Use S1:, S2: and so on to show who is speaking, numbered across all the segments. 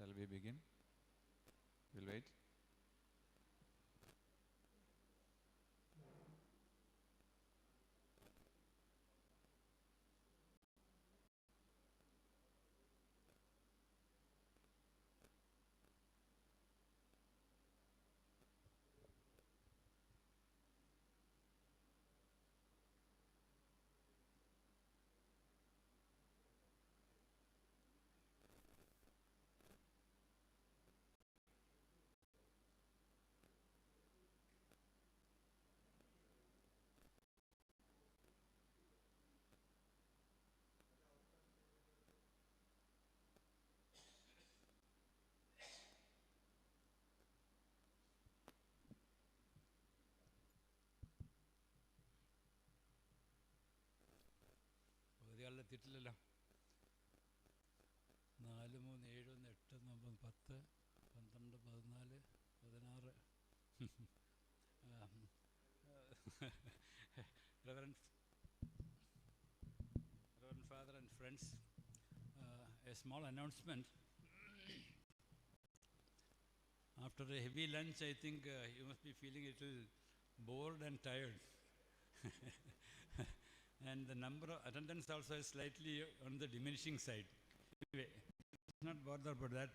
S1: Shall we begin? We'll wait.
S2: പകുതിയാളിൽ എത്തിയിട്ടില്ലല്ലോ. 4, 3, 7, 8, 9, 10, 12, 14, 16. Reverend Father and friends, a small announcement. After a heavy lunch, I think you must be feeling a little bored and tired. And the number of attendance also is slightly on the diminishing side. Anyway, let's not bother about that.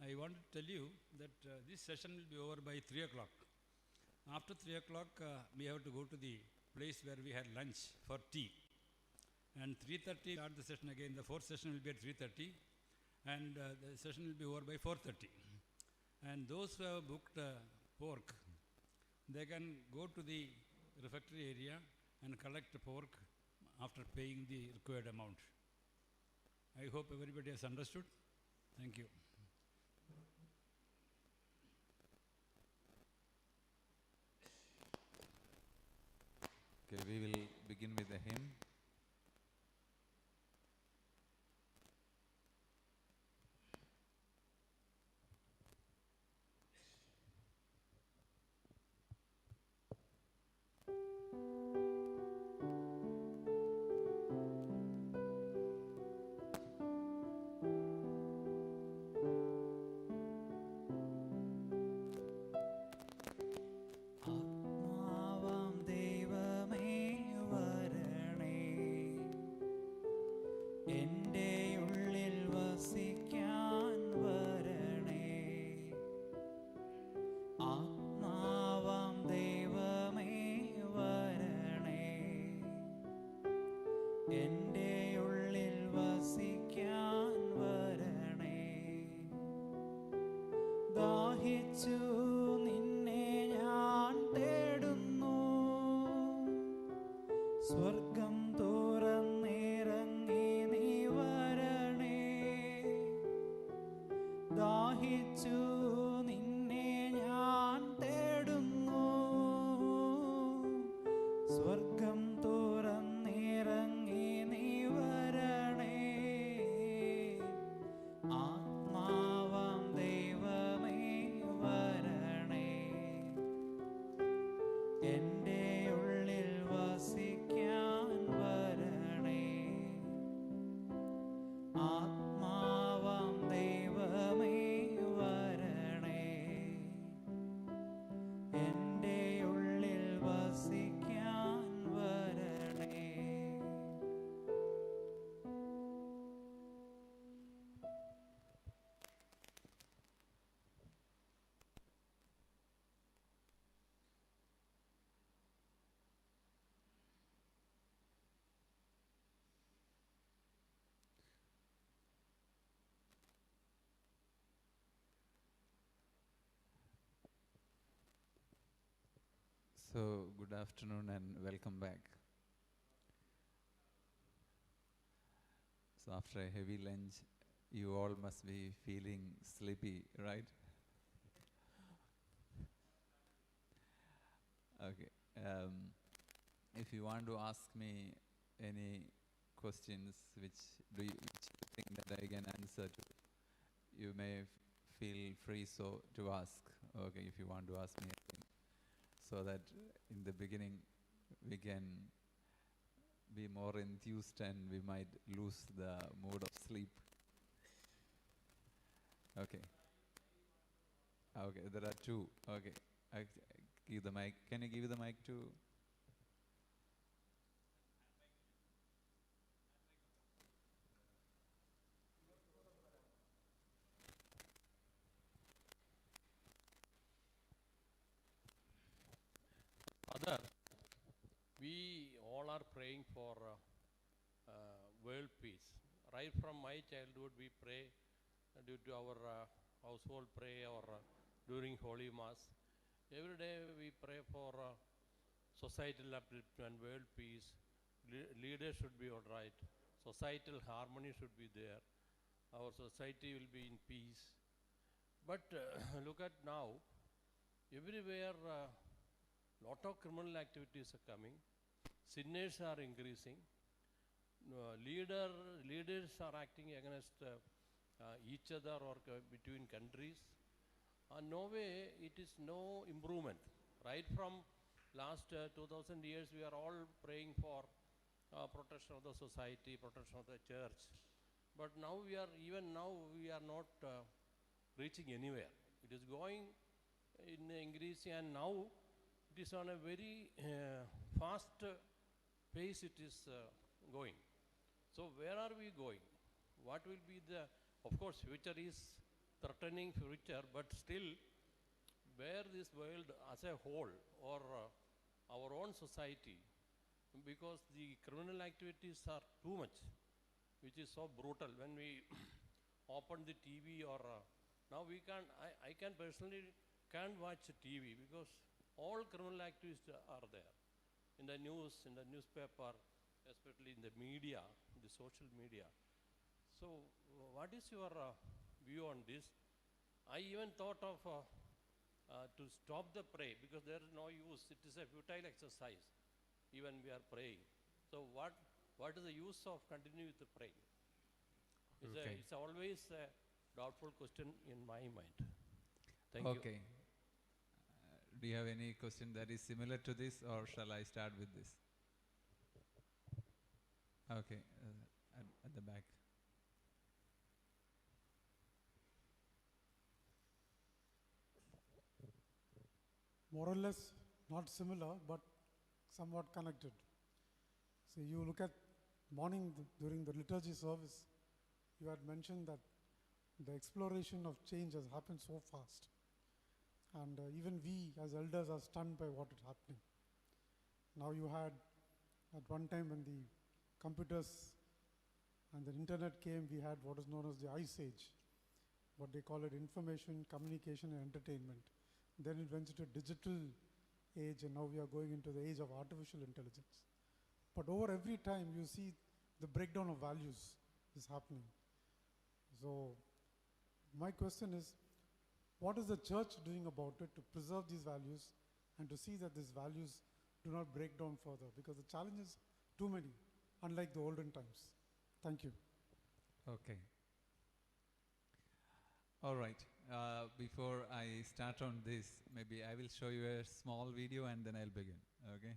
S2: I want to tell you that this session will be over by 3 o'clock. After 3 o'clock, we have to go to the place where we had lunch for tea. And 3:30 start the session again. The fourth session will be at 3:30, and the session will be over by 4:30. And those who have booked pork, they can go to the refectory area and collect pork after paying the required amount. I hope everybody has understood. Thank you.
S1: Okay, we will begin with the hymn.
S3: സ്വർഗം തുറന്നിറങ്ങി നീ വരണേ, ദാഹിച്ചു നിന്നെ ഞാൻ തേടുന്നു. സ്വർഗം തുറന്നിറങ്ങി നീ വരണേ, ആത്മാവാം ദൈവമേ വരണേ, എൻ്റെ ഉള്ളിൽ വസിക്കാൻ വരണേ. ആത്മാവാം ദൈവമേ വരണേ, എൻ്റെ ഉള്ളിൽ വസിക്കാൻ വരണേ.
S1: So, good afternoon and welcome back. So, after a heavy lunch, you all must be feeling sleepy, right? Okay. If you want to ask me any questions which you think that I can answer to, you may feel free to ask. Okay, if you want to ask me anything, so that in the beginning we can be more enthused and we might lose the mood of sleep. Okay. Okay, there are two. Okay. I give the mic. Can you give the mic to?
S4: Father, we all are praying for world peace. Right from my childhood, we pray due to our household prayer or during Holy Mass. Every day we pray for societal upliftment, world peace. Leaders should be all right. Societal harmony should be there. Our society will be in peace. But look at now, everywhere lot of criminal activities are coming. Sinners are increasing. Leaders are acting against each other or between countries. No way, it is no improvement. Right from last 2000 years, we are all praying for protection of the society, protection of the church. But now we are not reaching anywhere. It is going in increasing, and now it is on a very fast pace it is going. So where are we going? What will be the, of course, future is threatening future, but still where this world as a whole or our own society, because the criminal activities are too much, which is so brutal. When we open the TV or now we can't, I can personally can't watch TV because all criminal activities are there in the news, in the newspaper, especially in the media, the social media. So what is your view on this? I even thought of to stop the pray because there is no use. It is a futile exercise even we are praying. So what is the use of continuing with the praying?
S1: Okay.
S4: It's always a doubtful question in my mind. Thank you.
S1: Okay. Do you have any question that is similar to this, or shall I start with this? Okay, at the back.
S5: More or less not similar, but somewhat connected. So you look at morning during the liturgy service, you had mentioned that the exploration of change has happened so fast. And even we as elders are stunned by what is happening. Now you had, at one time when the computers and the internet came, we had what is known as the Ice Age, what they call it information, communication and entertainment. Then it went into digital age, and now we are going into the age of artificial intelligence. But over every time you see the breakdown of values is happening. So my question is, what is the church doing about it to preserve these values and to see that these values do not break down further? Because the challenge is too many, unlike the olden times. Thank you.
S1: Okay. All right. Before I start on this, maybe I will show you a small video and then I'll begin. Okay.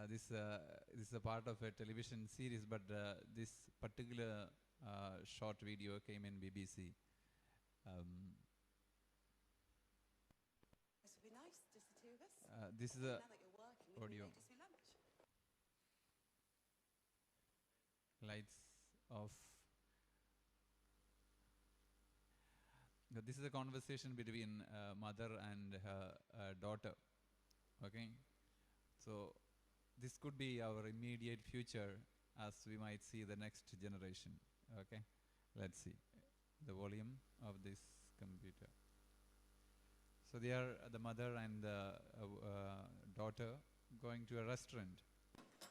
S1: This is a part of a television series, but this particular short video came in BBC.
S6: This would be nice, just the two of us.
S1: This is a
S6: Now that you're working, we
S1: audio.
S6: can make just me lunch.
S1: Lights off. Now, this is a conversation between mother and her daughter. Okay, so this could be our immediate future, as we might see the next generation. Okay, let's see the volume of this computer. So they are the mother and the daughter going to a restaurant.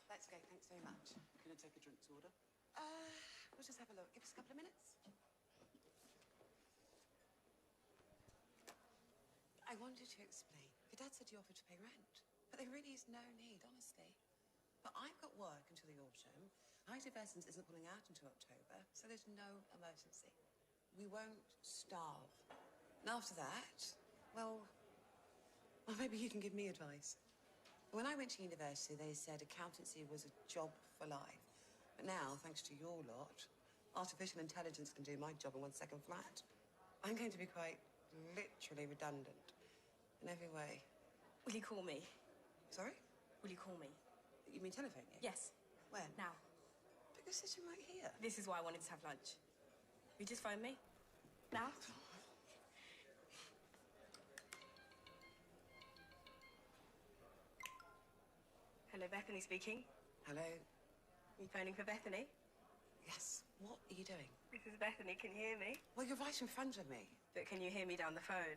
S6: Let's go, thanks very much.
S7: Can I take a drinks order?
S6: We'll just have a look. Give us a couple of minutes. I wanted to explain. Your dad said you offered to pay rent, but there really is no need, honestly. But I've got work until the autumn. Diversons isn't pulling out until October, so there's no emergency. We won't starve. And after that, well, maybe you can give me advice. When I went to university, they said accountancy was a job for life. But now, thanks to your lot, artificial intelligence can do my job in 1 second flat. I'm going to be quite literally redundant in every way.
S7: Will you call me?
S6: Sorry?
S7: Will you call me?
S6: You mean telephone me?
S7: Yes,
S6: When?
S7: now.
S6: But you're sitting right here.
S7: This is why I wanted to have lunch. You just phone me? Now? Hello, Bethany speaking.
S6: Hello?
S7: You phoning for Bethany?
S6: Yes. What are you doing?
S7: This is Bethany, can you hear me?
S6: Well, you're right in front of me.
S7: But can you hear me down the phone?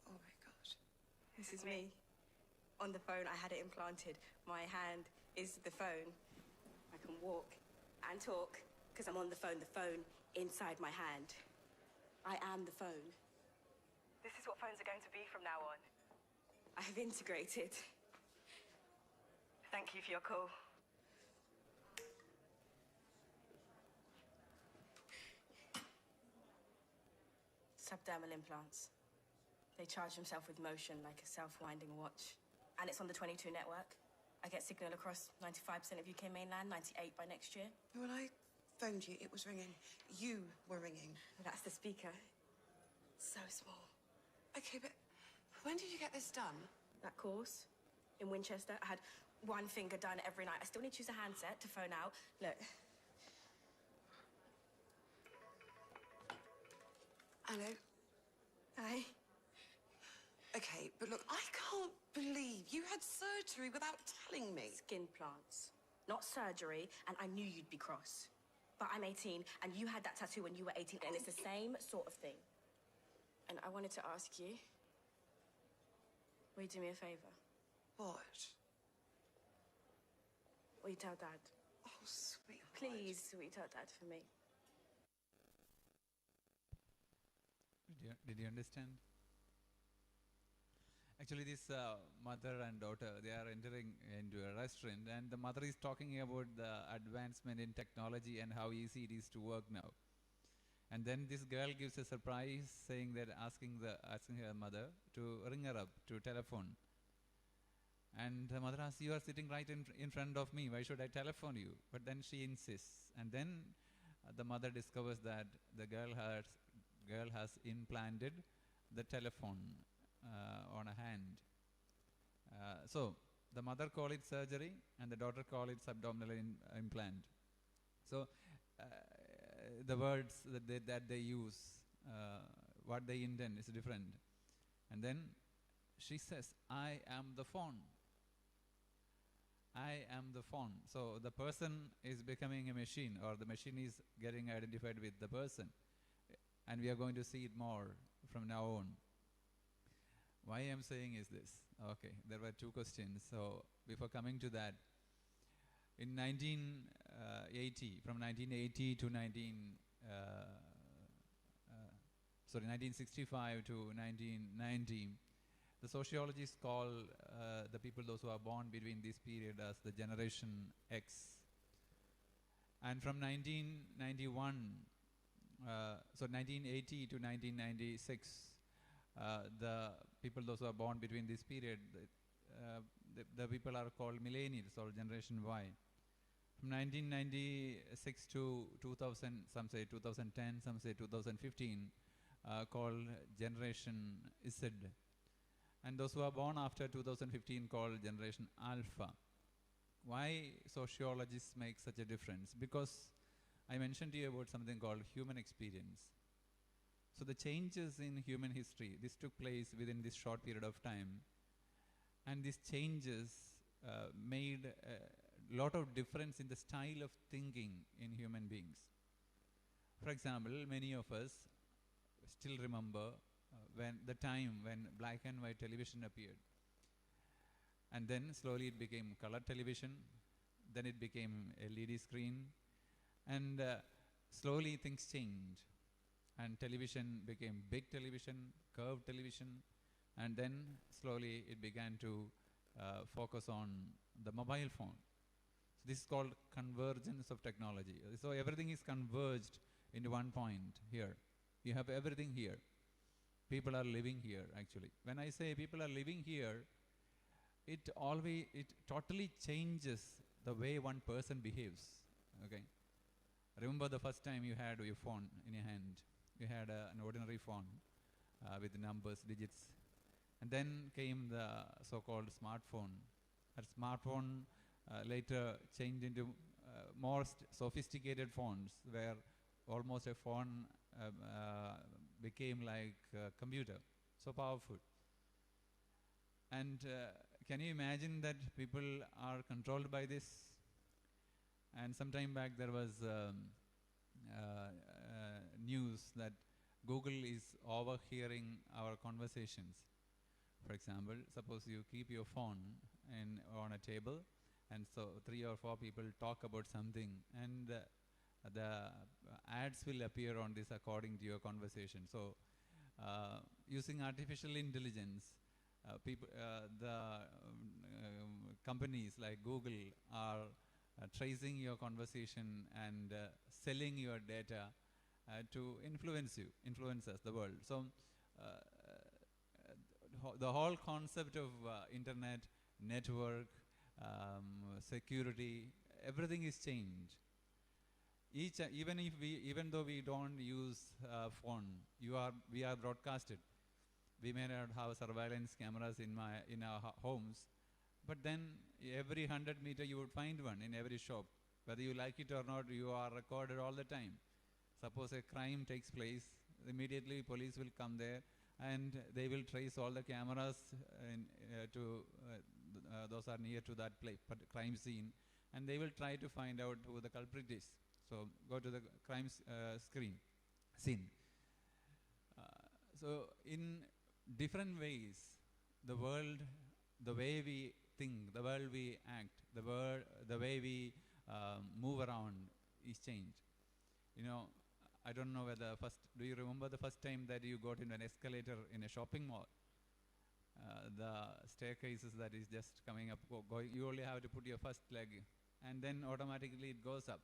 S6: Oh my gosh.
S7: This is me. On the phone, I had it implanted. My hand is the phone. I can walk and talk because I'm on the phone inside my hand. I am the phone. This is what phones are going to be from now on. I have integrated. Thank you for your call. Subdermal implants. They charge themselves with motion like a self-winding watch. And it's on the 22 network. I get signal across 95% of UK mainland, 98 by next year.
S6: When I phoned you, it was ringing. You were ringing.
S7: Well, that's the speaker. So small.
S6: Okay, but when did you get this done?
S7: That course in Winchester, I had one finger done every night. I still need to use a handset to phone out. Look.
S6: Hello?
S7: Hi.
S6: Okay, but look, I can't believe you had surgery without telling me.
S7: Skin plants. Not surgery, and I knew you'd be cross. But I'm 18, and you had that tattoo when you were 18, and it's the same sort of thing. And I wanted to ask you, will you do me a favour?
S6: What?
S7: Will you tell Dad?
S6: Oh, sweetheart.
S7: Please, will you tell Dad for me?
S1: Did you understand? Actually, this mother and daughter, they are entering into a restaurant, and the mother is talking about the advancement in technology and how easy it is to work now. And then this girl gives a surprise, saying that asking her mother to ring her up to telephone. And the mother asks, "You are sitting right in front of me. Why should I telephone you?" But then she insists, and then the mother discovers that the girl has implanted the telephone on a hand. So the mother call it surgery, and the daughter call it subabdominal implant. So the words that they use, what they intend is different. And then she says, "I am the phone. I am the phone." So the person is becoming a machine, or the machine is getting identified with the person. And we are going to see it more from now on. Why I am saying is this. Okay, there were two questions. So before coming to that, in 1980, from 1980 to 1965 to 1990, the sociologists call the people, those who are born between this period, as the Generation X. And from 1980 to 1996, the people, those who are born between this period, the people are called millennials, or Generation Y. From 1996 to 2000, some say 2010, some say 2015, called Generation Z. And those who are born after 2015 called Generation Alpha. Why sociologists make such a difference? Because I mentioned to you about something called human experience. So the changes in human history, this took place within this short period of time. And these changes made a lot of difference in the style of thinking in human beings. For example, many of us still remember when the time when black and white television appeared. And then slowly it became color television, then it became LED screen, and slowly things changed. And television became big television, curved television, and then slowly it began to focus on the mobile phone. So this is called convergence of technology. So everything is converged into one point here. You have everything here. People are living here, actually. When I say people are living here, it totally changes the way one person behaves. Okay, remember the first time you had your phone in your hand. You had an ordinary phone with numbers, digits, and then came the so-called smartphone. That smartphone later changed into more sophisticated phones, where almost a phone became like a computer, so powerful. And can you imagine that people are controlled by this? And some time back there was news that Google is overhearing our conversations. For example, suppose you keep your phone on a table, and so 3 or 4 people talk about something, and the ads will appear on this according to your conversation. So using artificial intelligence, companies like Google are tracing your conversation and selling your data to influence us, the world. So the whole concept of internet, network, security, everything is changed. Even though we don't use phone, we are broadcasted. We may not have surveillance cameras in our homes, but then every 100 meter you would find one in every shop. Whether you like it or not, you are recorded all the time. Suppose a crime takes place, immediately police will come there and they will trace all the cameras to those are near to that crime scene, and they will try to find out who the culprit is. So go to the crime scene. So in different ways, the world, the way we think, the world we act, the way we move around is changed. You know, I don't know whether do you remember the first time that you got into an escalator in a shopping mall? The staircases that is just coming up, going, you only have to put your first leg, and then automatically it goes up.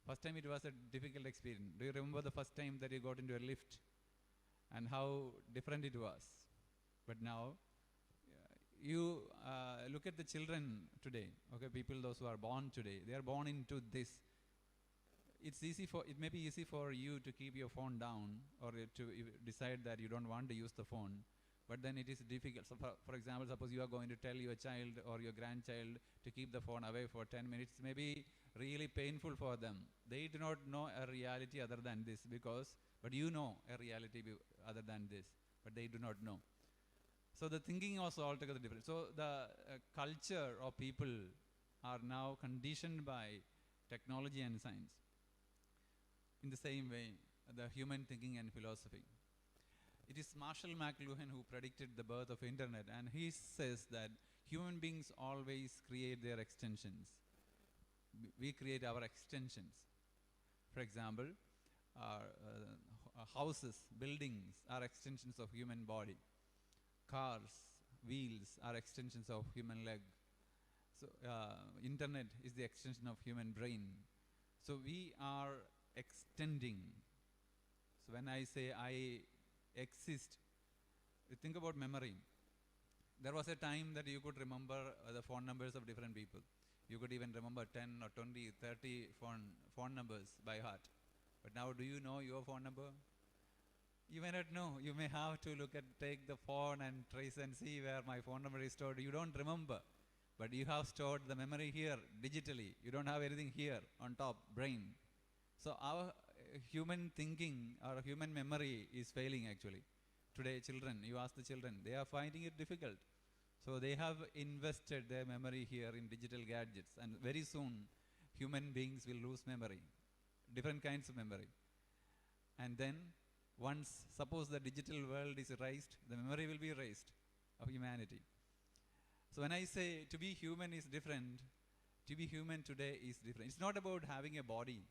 S1: First time it was a difficult experience. Do you remember the first time that you got into a lift and how different it was? But now, you look at the children today, okay, people, those who are born today, they are born into this. It may be easy for you to keep your phone down, or to decide that you don't want to use the phone, but then it is difficult. So for example, suppose you are going to tell your child or your grandchild to keep the phone away for 10 minutes, it may be really painful for them. They do not know a reality other than this, but you know a reality other than this, but they do not know. So the thinking was altogether different. So the culture of people are now conditioned by technology and science. In the same way, the human thinking and philosophy. It is Marshall Mcluhan who predicted the birth of internet, and he says that human beings always create their extensions. We create our extensions. For example, our houses, buildings are extensions of human body. Cars, wheels are extensions of human leg. So internet is the extension of human brain. So we are extending. So when I say I exist, think about memory. There was a time that you could remember the phone numbers of different people. You could even remember 10 or 20, 30 phone numbers by heart. But now, do you know your phone number? You may not know. You may have to take the phone and trace and see where my phone number is stored. You don't remember, but you have stored the memory here digitally. You don't have anything here on top, brain. So our human thinking, our human memory is failing actually. Today, children, you ask the children, they are finding it difficult. So they have invested their memory here in digital gadgets, and very soon human beings will lose memory, different kinds of memory. And then once, suppose the digital world is erased, the memory will be erased of humanity. So when I say to be human is different, to be human today is different. It's not about having a body.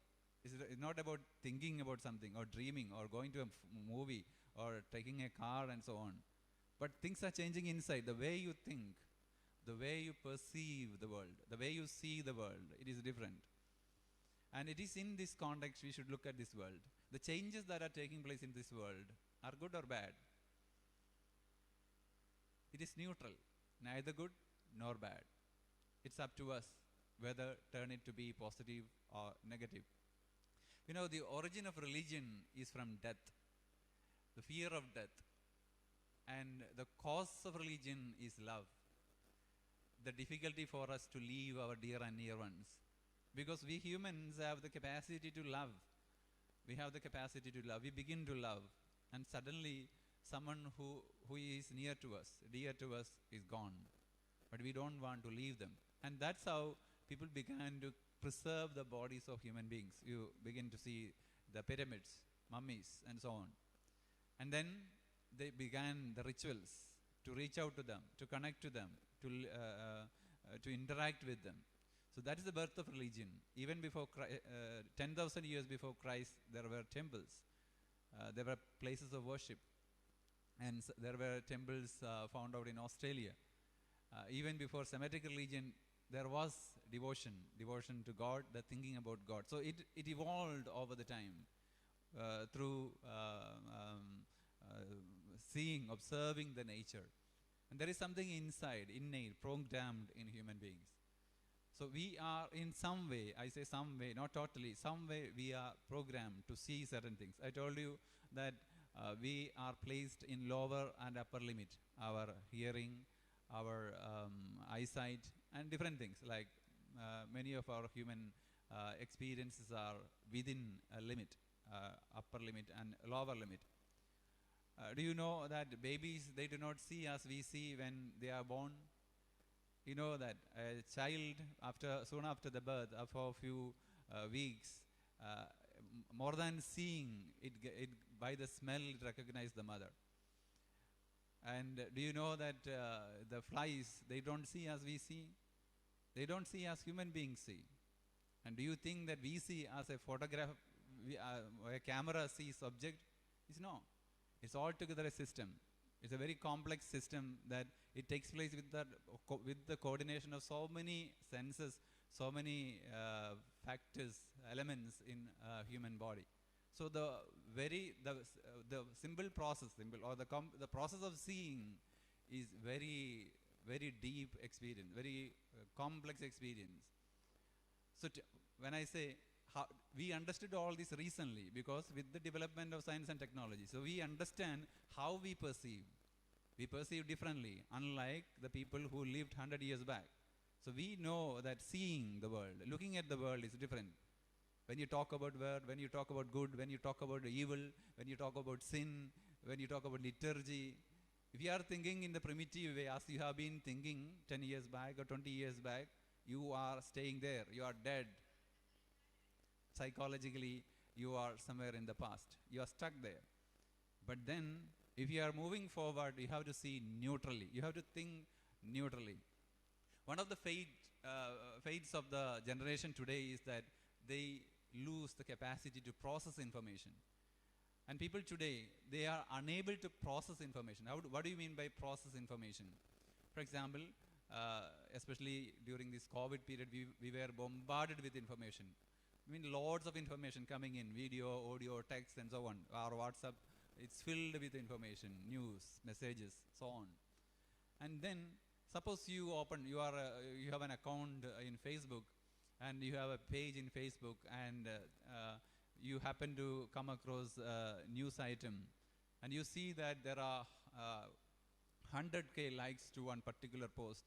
S1: It's not about thinking about something or dreaming or going to a movie or taking a car and so on. But things are changing inside. The way you think, the way you perceive the world, the way you see the world, it is different. And it is in this context we should look at this world. The changes that are taking place in this world are good or bad. It is neutral, neither good nor bad. It's up to us whether turn it to be positive or negative. You know, the origin of religion is from death, the fear of death. And the cause of religion is love. The difficulty for us to leave our dear and near ones. Because we humans have the capacity to love. We have the capacity to love. We begin to love. And suddenly, someone who is near to us, dear to us, is gone. But we don't want to leave them. And that's how people began to preserve the bodies of human beings. You begin to see the pyramids, mummies, and so on. And then they began the rituals to reach out to them, to connect to them, to interact with them. So that is the birth of religion. Even before 10,000 years before Christ, there were temples. There were places of worship. And there were temples found out in Australia. Even before Semitic religion, there was devotion to God, the thinking about God. So it evolved over the time through seeing, observing the nature. And there is something inside, innate, programmed in human beings. So we are in some way, I say some way, not totally, some way we are programmed to see certain things. I told you that we are placed in lower and upper limit. Our hearing, our eyesight, and different things like many of our human experiences are within a limit, upper limit and lower limit. Do you know that babies, they do not see as we see when they are born? You know that a child, soon after the birth, for a few weeks, more than seeing, it by the smell, it recognizes the mother. And do you know that the flies, they don't see as we see? They don't see as human beings see. And do you think that we see as a photograph, a camera sees object? It's no. It's altogether a system. It's a very complex system that it takes place with the coordination of so many senses, so many factors, elements in human body. So the simple process, the process of seeing is very, very deep experience, very complex experience. So when I say we understood all this recently, because with the development of science and technology, so we understand how we perceive. We perceive differently, unlike the people who lived 100 years back. So we know that seeing the world, looking at the world is different. When you talk about word, when you talk about good, when you talk about evil, when you talk about sin, when you talk about liturgy, if you are thinking in the primitive way as you have been thinking 10 years back or 20 years back, you are staying there, you are dead. Psychologically, you are somewhere in the past. You are stuck there. But then, if you are moving forward, you have to see neutrally. You have to think neutrally. One of the fates of the generation today is that they lose the capacity to process information. And people today, they are unable to process information. What do you mean by process information? For example, especially during this COVID period, we were bombarded with information. I mean, loads of information coming in, video, audio, text, and so on. Our WhatsApp, it's filled with information, news, messages, so on. And then, suppose you have an account in Facebook, and you have a page in Facebook, and you happen to come across a news item, and you see that there are 100K likes to one particular post.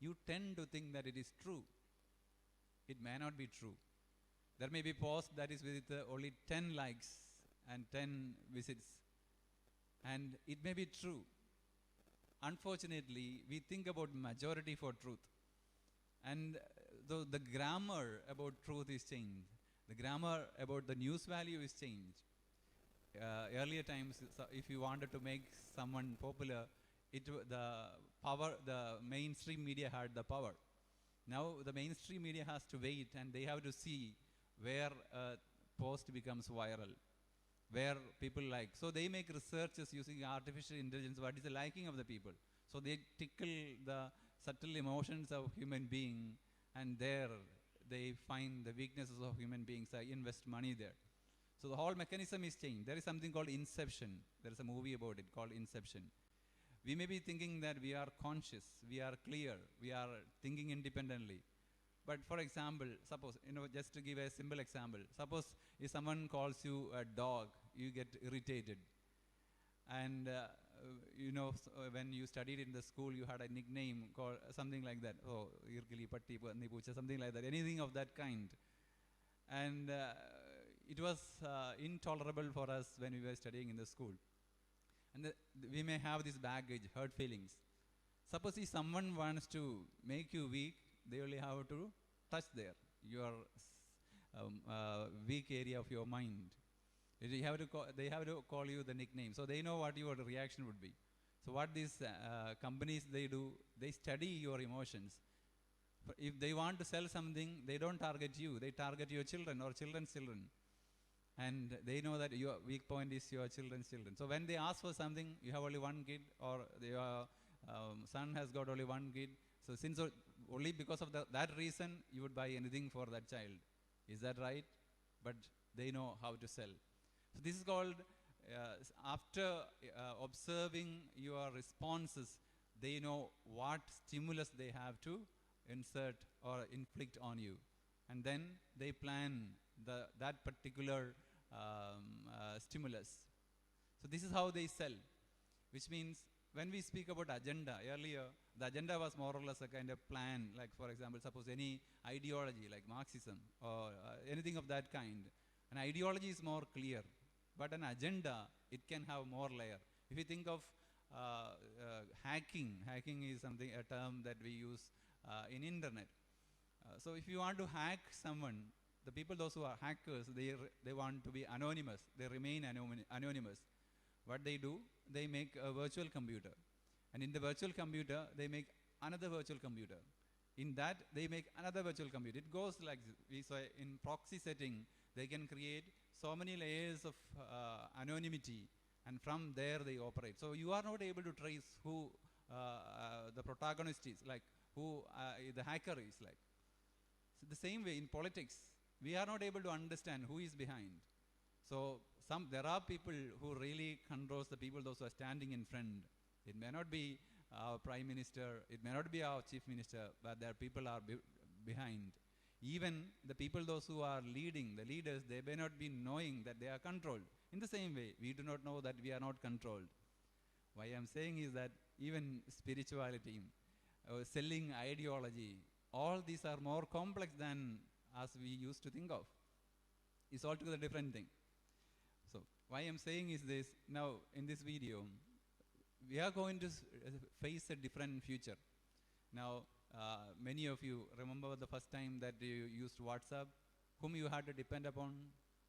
S1: You tend to think that it is true. It may not be true. There may be post that is with only 10 likes and 10 visits. And it may be true. Unfortunately, we think about majority for truth. And the grammar about truth is changed. The grammar about the news value is changed. Earlier times, if you wanted to make someone popular, the mainstream media had the power. Now the mainstream media has to wait, and they have to see where a post becomes viral, where people like. So they make researches using artificial intelligence, what is the liking of the people. So they tickle the subtle emotions of human being, and there they find the weaknesses of human beings. I invest money there. So the whole mechanism is changed. There is something called Inception. There is a movie about it called Inception. We may be thinking that we are conscious, we are clear, we are thinking independently. But for example, suppose, just to give a simple example, suppose if someone calls you a dog, you get irritated. And when you studied in the school, you had a nickname called something like that. Oh, Irkili, Patti, Panni, Pucha, something like that. Anything of that kind. And it was intolerable for us when we were studying in the school. And we may have this baggage, hurt feelings. Suppose if someone wants to make you weak, they only have to touch there, your weak area of your mind. They have to call you the nickname, so they know what your reaction would be. So what these companies they do, they study your emotions. If they want to sell something, they don't target you, they target your children or children's children. And they know that your weak point is your children's children. So when they ask for something, you have only one kid, or your son has got only one kid. So since only because of that reason, you would buy anything for that child. Is that right? But they know how to sell. So this is called, after observing your responses, they know what stimulus they have to insert or inflict on you. And then they plan that particular stimulus. So this is how they sell, which means when we speak about agenda, earlier, the agenda was more or less a kind of plan, like for example, suppose any ideology like Marxism or anything of that kind. An ideology is more clear, but an agenda, it can have more layer. If you think of hacking is a term that we use in internet. So if you want to hack someone, the people, those who are hackers, they want to be anonymous. They remain anonymous. What they do, they make a virtual computer. And in the virtual computer, they make another virtual computer. In that, they make another virtual computer. It goes like this. We saw in proxy setting, they can create so many layers of anonymity, and from there they operate. So you are not able to trace who the protagonist is, like who the hacker is like. So the same way in politics, we are not able to understand who is behind. So there are people who really controls the people, those who are standing in front. It may not be our prime minister, it may not be our chief minister, but there are people are behind. Even the people, those who are leading, the leaders, they may not be knowing that they are controlled. In the same way, we do not know that we are not controlled. Why I am saying is that even spirituality, selling ideology, all these are more complex than as we used to think of. It's altogether different thing. So why I am saying is this, now in this video, we are going to face a different future. Now, many of you remember the first time that you used WhatsApp, whom you had to depend upon,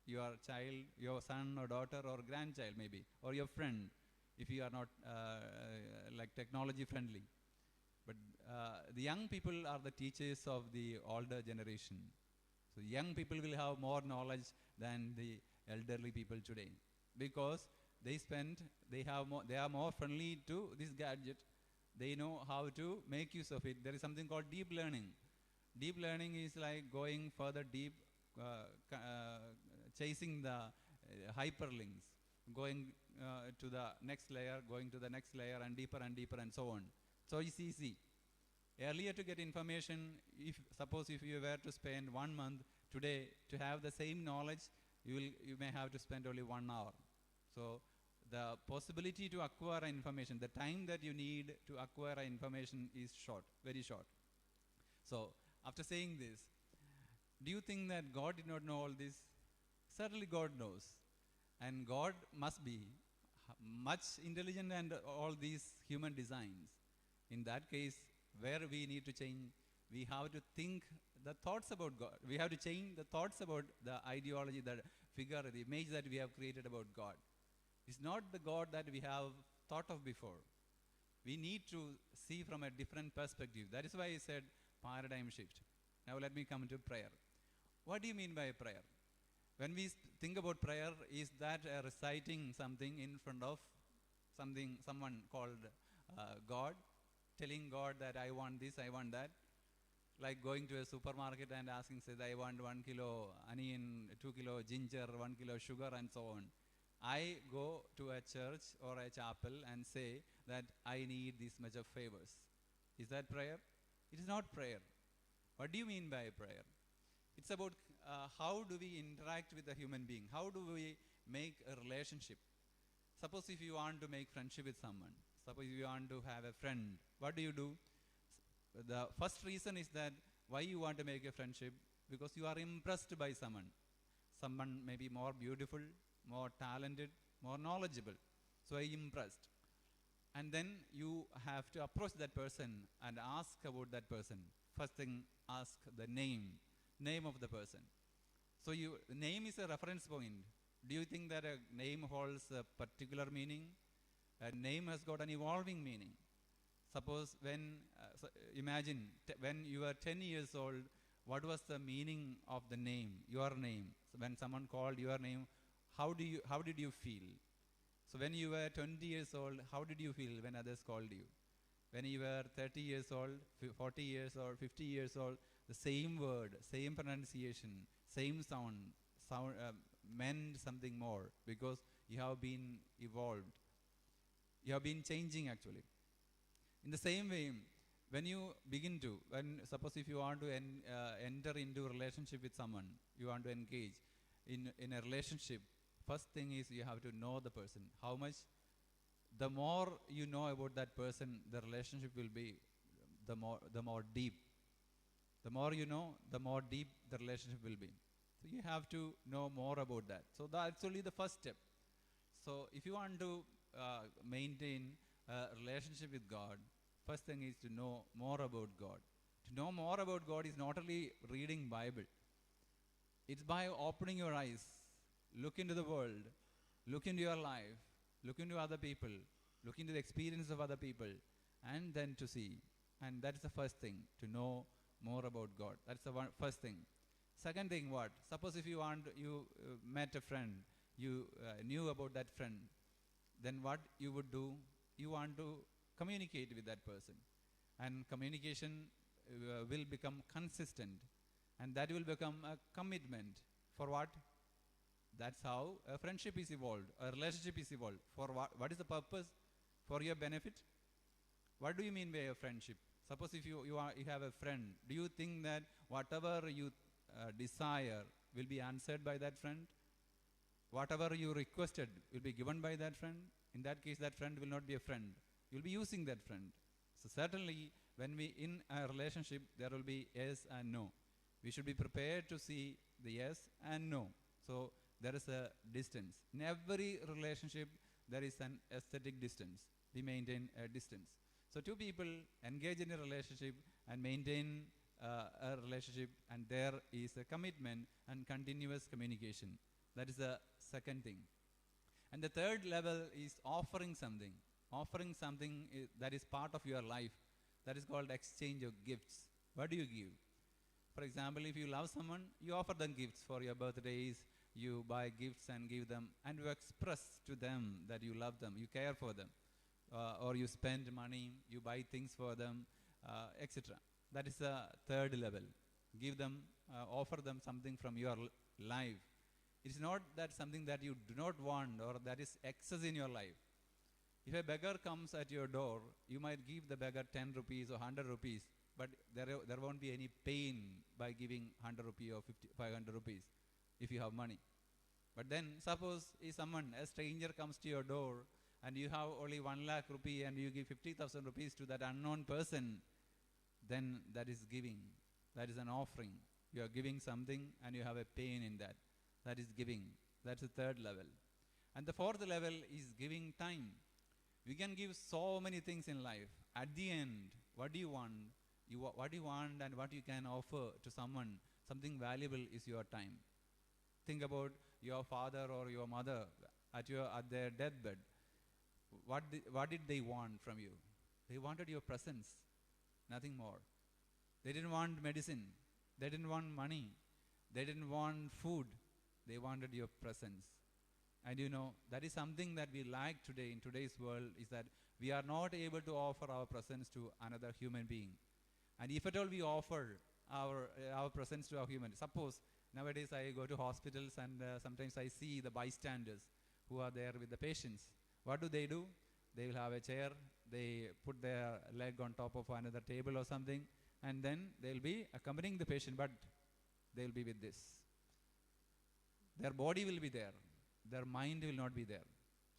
S1: your child, your son or daughter or grandchild maybe, or your friend, if you are not like technology friendly. But the young people are the teachers of the older generation. So young people will have more knowledge than the elderly people today, because they are more friendly to this gadget. They know how to make use of it. There is something called deep learning. Deep learning is like going further deep, chasing the hyperlinks, going to the next layer, going to the next layer, and deeper and so on. So it's easy. Earlier, to get information, suppose if you were to spend 1 month, today to have the same knowledge, you may have to spend only 1 hour. So the possibility to acquire information, the time that you need to acquire information is short, very short. So after saying this, do you think that God did not know all this? Certainly God knows. And God must be much intelligent and all these human designs. In that case, where we need to change, we have to think the thoughts about God. We have to change the thoughts about the ideology, the figure, the image that we have created about God. It's not the God that we have thought of before. We need to see from a different perspective. That is why I said paradigm shift. Now let me come to prayer. What do you mean by prayer? When we think about prayer, is that reciting something in front of someone called God, telling God that I want this, I want that? Like going to a supermarket and asking, says, I want 1 kilo onion, 2 kilo ginger, 1 kilo sugar, and so on. I go to a church or a chapel and say that I need this much of favors. Is that prayer? It is not prayer. What do you mean by prayer? It's about how do we interact with a human being? How do we make a relationship? Suppose if you want to make friendship with someone, suppose you want to have a friend, what do? The first reason is that why you want to make a friendship? Because you are impressed by someone. Someone may be more beautiful, more talented, more knowledgeable. So I impressed. And then you have to approach that person and ask about that person. First thing, ask the name of the person. So name is a reference point. Do you think that a name holds a particular meaning? A name has got an evolving meaning. Suppose imagine when you were 10 years old, what was the meaning of the name, your name? So when someone called your name, how did you feel? So when you were 20 years old, how did you feel when others called you? When you were 30 years old, 40 years old, 50 years old, the same word, same pronunciation, same sound meant something more because you have been evolved. You have been changing actually. In the same way, when you suppose if you want to enter into a relationship with someone, you want to engage in a relationship, first thing is you have to know the person. How much? The more you know about that person, the relationship will be the more deep. The more you know, the more deep the relationship will be. So you have to know more about that. So that's only the first step. So if you want to maintain a relationship with God, first thing is to know more about God. To know more about God is not only reading Bible. It's by opening your eyes, look into the world, look into your life, look into other people, look into the experience of other people, and then to see. And that is the first thing, to know more about God. That's the first thing. Second thing, what? Suppose if you met a friend, you knew about that friend, then what you would do? You want to communicate with that person. And communication will become consistent. And that will become a commitment. For what? That's how a friendship is evolved, a relationship is evolved. For what? What is the purpose? For your benefit? What do you mean by a friendship? Suppose if you have a friend, do you think that whatever you desire will be answered by that friend? Whatever you requested will be given by that friend? In that case, that friend will not be a friend. You'll be using that friend. So certainly, when we in a relationship, there will be yes and no. We should be prepared to see the yes and no. So there is a distance. In every relationship, there is an aesthetic distance. We maintain a distance. So two people engage in a relationship and maintain a relationship, and there is a commitment and continuous communication. That is the second thing. And the third level is offering something. Offering something that is part of your life. That is called exchange of gifts. What do you give? For example, if you love someone, you offer them gifts for your birthdays. You buy gifts and give them, and you express to them that you love them, you care for them. Or you spend money, you buy things for them, etc. That is the third level. Give them, offer them something from your life. It is not that something that you do not want or that is excess in your life. If a beggar comes at your door, you might give the beggar 10 rupees or 100 rupees, but there won't be any pain by giving 100 rupees or 500 rupees if you have money. But then suppose if a stranger comes to your door and you have only 1 lakh rupee and you give 50,000 rupees to that unknown person, then that is giving. That is an offering. You are giving something and you have a pain in that. That is giving. That's the third level. And the fourth level is giving time. We can give so many things in life. At the end, what do you want? What you want and what you can offer to someone, something valuable, is your time. Think about your father or your mother at their deathbed. What did they want from you? They wanted your presence, nothing more. They didn't want medicine. They didn't want money. They didn't want food. They wanted your presence. And that is something that we lack today in today's world, is that we are not able to offer our presence to another human being. And if at all we offer our presence to a human, suppose nowadays I go to hospitals and sometimes I see the bystanders who are there with the patients. What do? They will have a chair, they put their leg on top of another table or something, and then they'll be accompanying the patient, but they'll be with this. Their body will be there, their mind will not be there.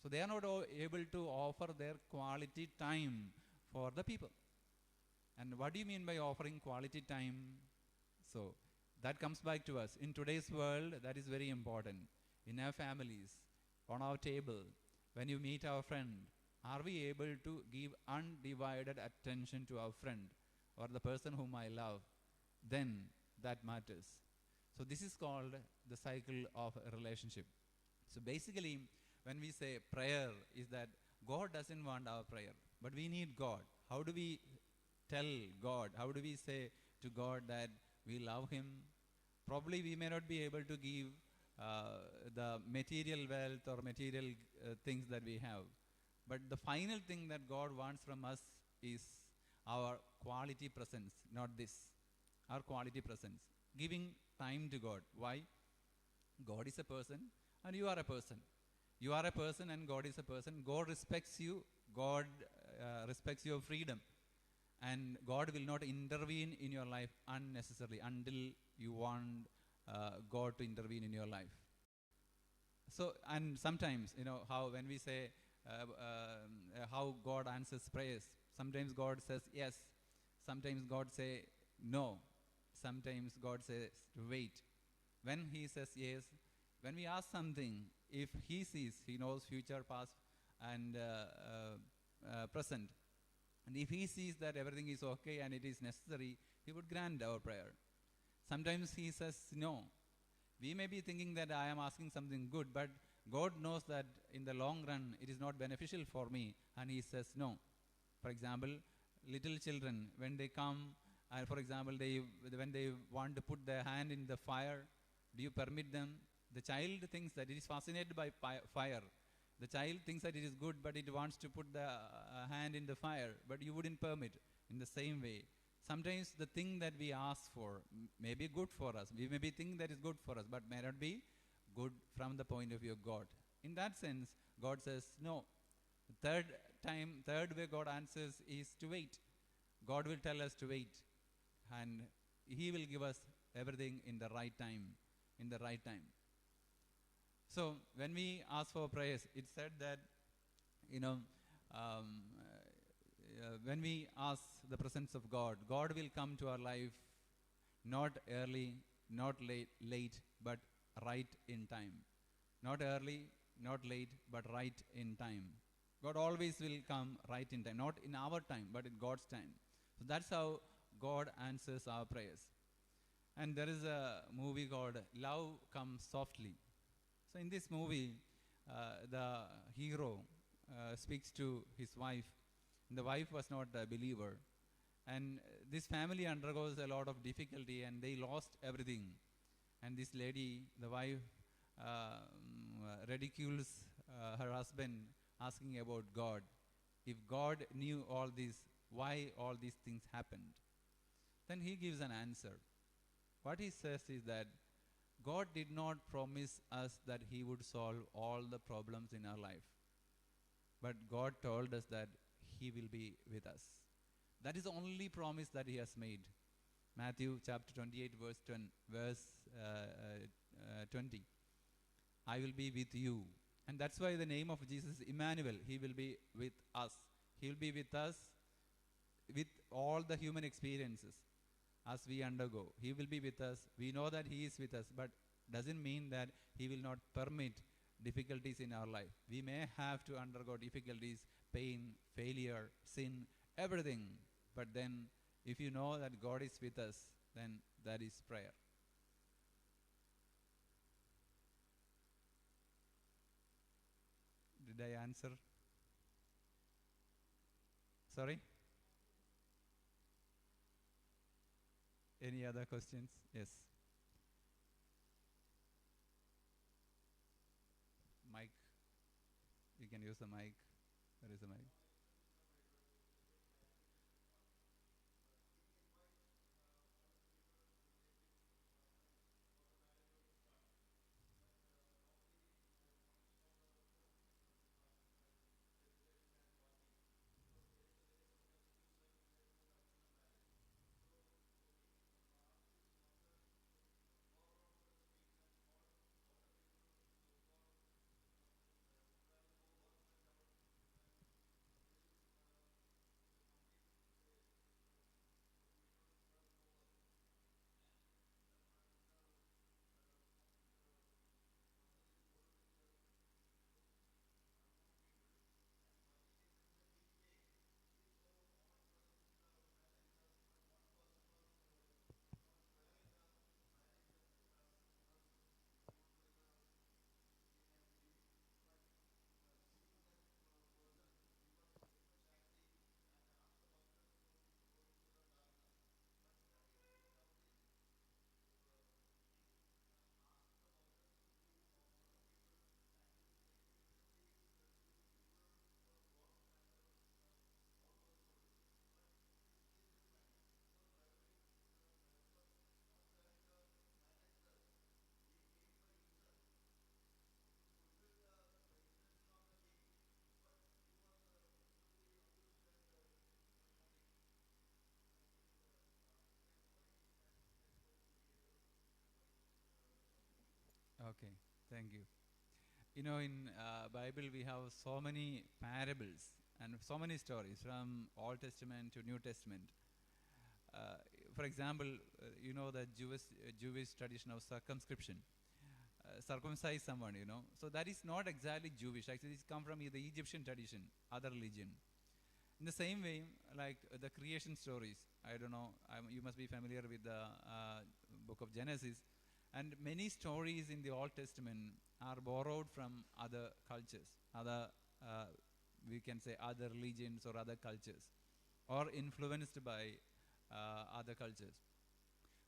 S1: So they are not able to offer their quality time for the people. And what do you mean by offering quality time? So that comes back to us. In today's world, that is very important. In our families, on our table, when you meet our friend, are we able to give undivided attention to our friend or the person whom I love? Then that matters. So this is called the cycle of a relationship. So basically, when we say prayer, is that God doesn't want our prayer, but we need God. How do we tell God? How do we say to God that we love Him? Probably we may not be able to give the material wealth or material things that we have. But the final thing that God wants from us is our quality presence, not this. Our quality presence. Giving time to God. Why? God is a person and you are a person. You are a person and God is a person. God respects you. God respects your freedom. And God will not intervene in your life unnecessarily until you want God to intervene in your life. So, and sometimes, how when we say how God answers prayers, sometimes God says yes, sometimes God say no, sometimes God says wait. When He says yes, when we ask something, if He sees, He knows future, past, and present. And if He sees that everything is okay and it is necessary, He would grant our prayer. Sometimes He says no. We may be thinking that I am asking something good, but God knows that in the long run it is not beneficial for me, and He says no. For example, little children, when they come, for example, when they want to put their hand in the fire, do you permit them? The child thinks that it is fascinated by fire. The child thinks that it is good, but it wants to put the hand in the fire, but you wouldn't permit. In the same way, sometimes the thing that we ask for may be good for us. We may be thinking that is good for us, but may not be good from the point of view of God. In that sense, God says no. Third way God answers is to wait. God will tell us to wait, and He will give us everything in the right time. In the right time. So when we ask for prayers, it's said that when we ask the presence of God, God will come to our life not early, not late, but right in time. Not early, not late, but right in time. God always will come right in time, not in our time, but in God's time. So that's how God answers our prayers. And there is a movie called Love Comes Softly. So in this movie, the hero speaks to his wife. The wife was not a believer. And this family undergoes a lot of difficulty and they lost everything. And this lady, the wife, ridicules her husband, asking about God. If God knew all this, why all these things happened? Then he gives an answer. What he says is that God did not promise us that He would solve all the problems in our life. But God told us that He will be with us. That is the only promise that He has made. Matthew chapter 28 verse 20. I will be with you. And that's why the name of Jesus is Emmanuel. He will be with us. He will be with us with all the human experiences. As we undergo, He will be with us. We know that He is with us, but doesn't mean that He will not permit difficulties in our life. We may have to undergo difficulties, pain, failure, sin, everything. But then, if you know that God is with us, then that is prayer. Did I answer? Sorry? Any other questions? Yes. Mic. You can use the mic. There is a mic. Okay, thank you. You know, in Bible we have so many parables and so many stories from Old Testament to New Testament. For example, you know the Jewish tradition of circumscription. Circumcise someone, you know. So that is not exactly Jewish. Actually, it's come from the Egyptian tradition, other religion. In the same way, like the creation stories, I don't know, you must be familiar with the book of Genesis, and many stories in the Old Testament are borrowed from other cultures, other, we can say other religions or other cultures, or influenced by other cultures.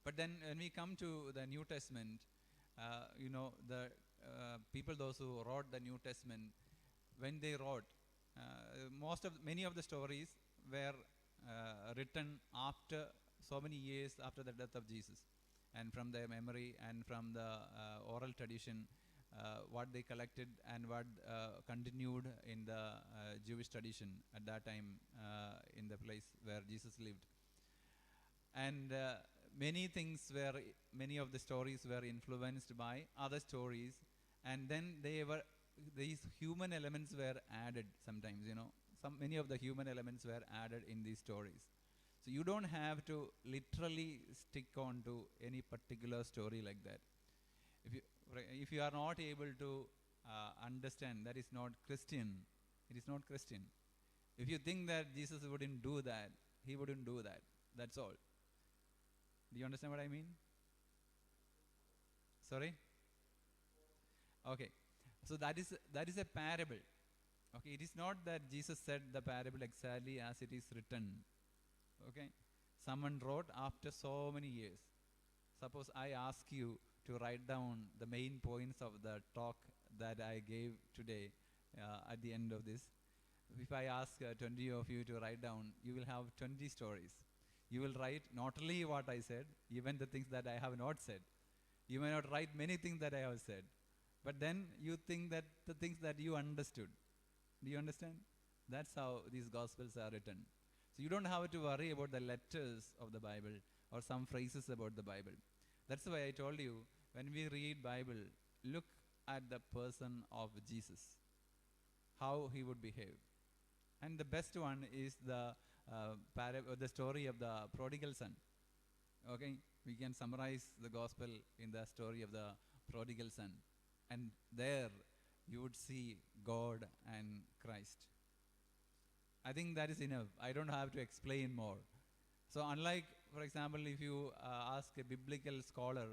S1: But then when we come to the New Testament, you know, the people, those who wrote the New Testament, when they wrote, many of the stories were written after so many years after the death of Jesus, and from their memory and from the oral tradition, what they collected and what continued in the Jewish tradition at that time in the place where Jesus lived. And many of the stories were influenced by other stories, and then these human elements were added sometimes, you know. Many of the human elements were added in these stories. So you don't have to literally stick on to any particular story like that. If you are not able to understand, that is not Christian. It is not Christian. If you think that Jesus wouldn't do that, he wouldn't do that. That's all. Do you understand what I mean? Sorry? Okay. So that is a parable. Okay, it is not that Jesus said the parable exactly as it is written. Okay? Someone wrote after so many years. Suppose I ask you to write down the main points of the talk that I gave today at the end of this. If I ask 20 of you to write down, you will have 20 stories. You will write not only what I said, even the things that I have not said. You may not write many things that I have said, but then you think that the things that you understood. Do you understand? That's how these Gospels are written. So you don't have to worry about the letters of the Bible or some phrases about the Bible. That's why I told you, when we read Bible, look at the person of Jesus, how he would behave. And the best one is the story of the Prodigal Son. Okay, we can summarize the Gospel in the story of the Prodigal Son. And there you would see God and Christ. I think that is enough. I don't have to explain more. So unlike, for example, if you ask a biblical scholar,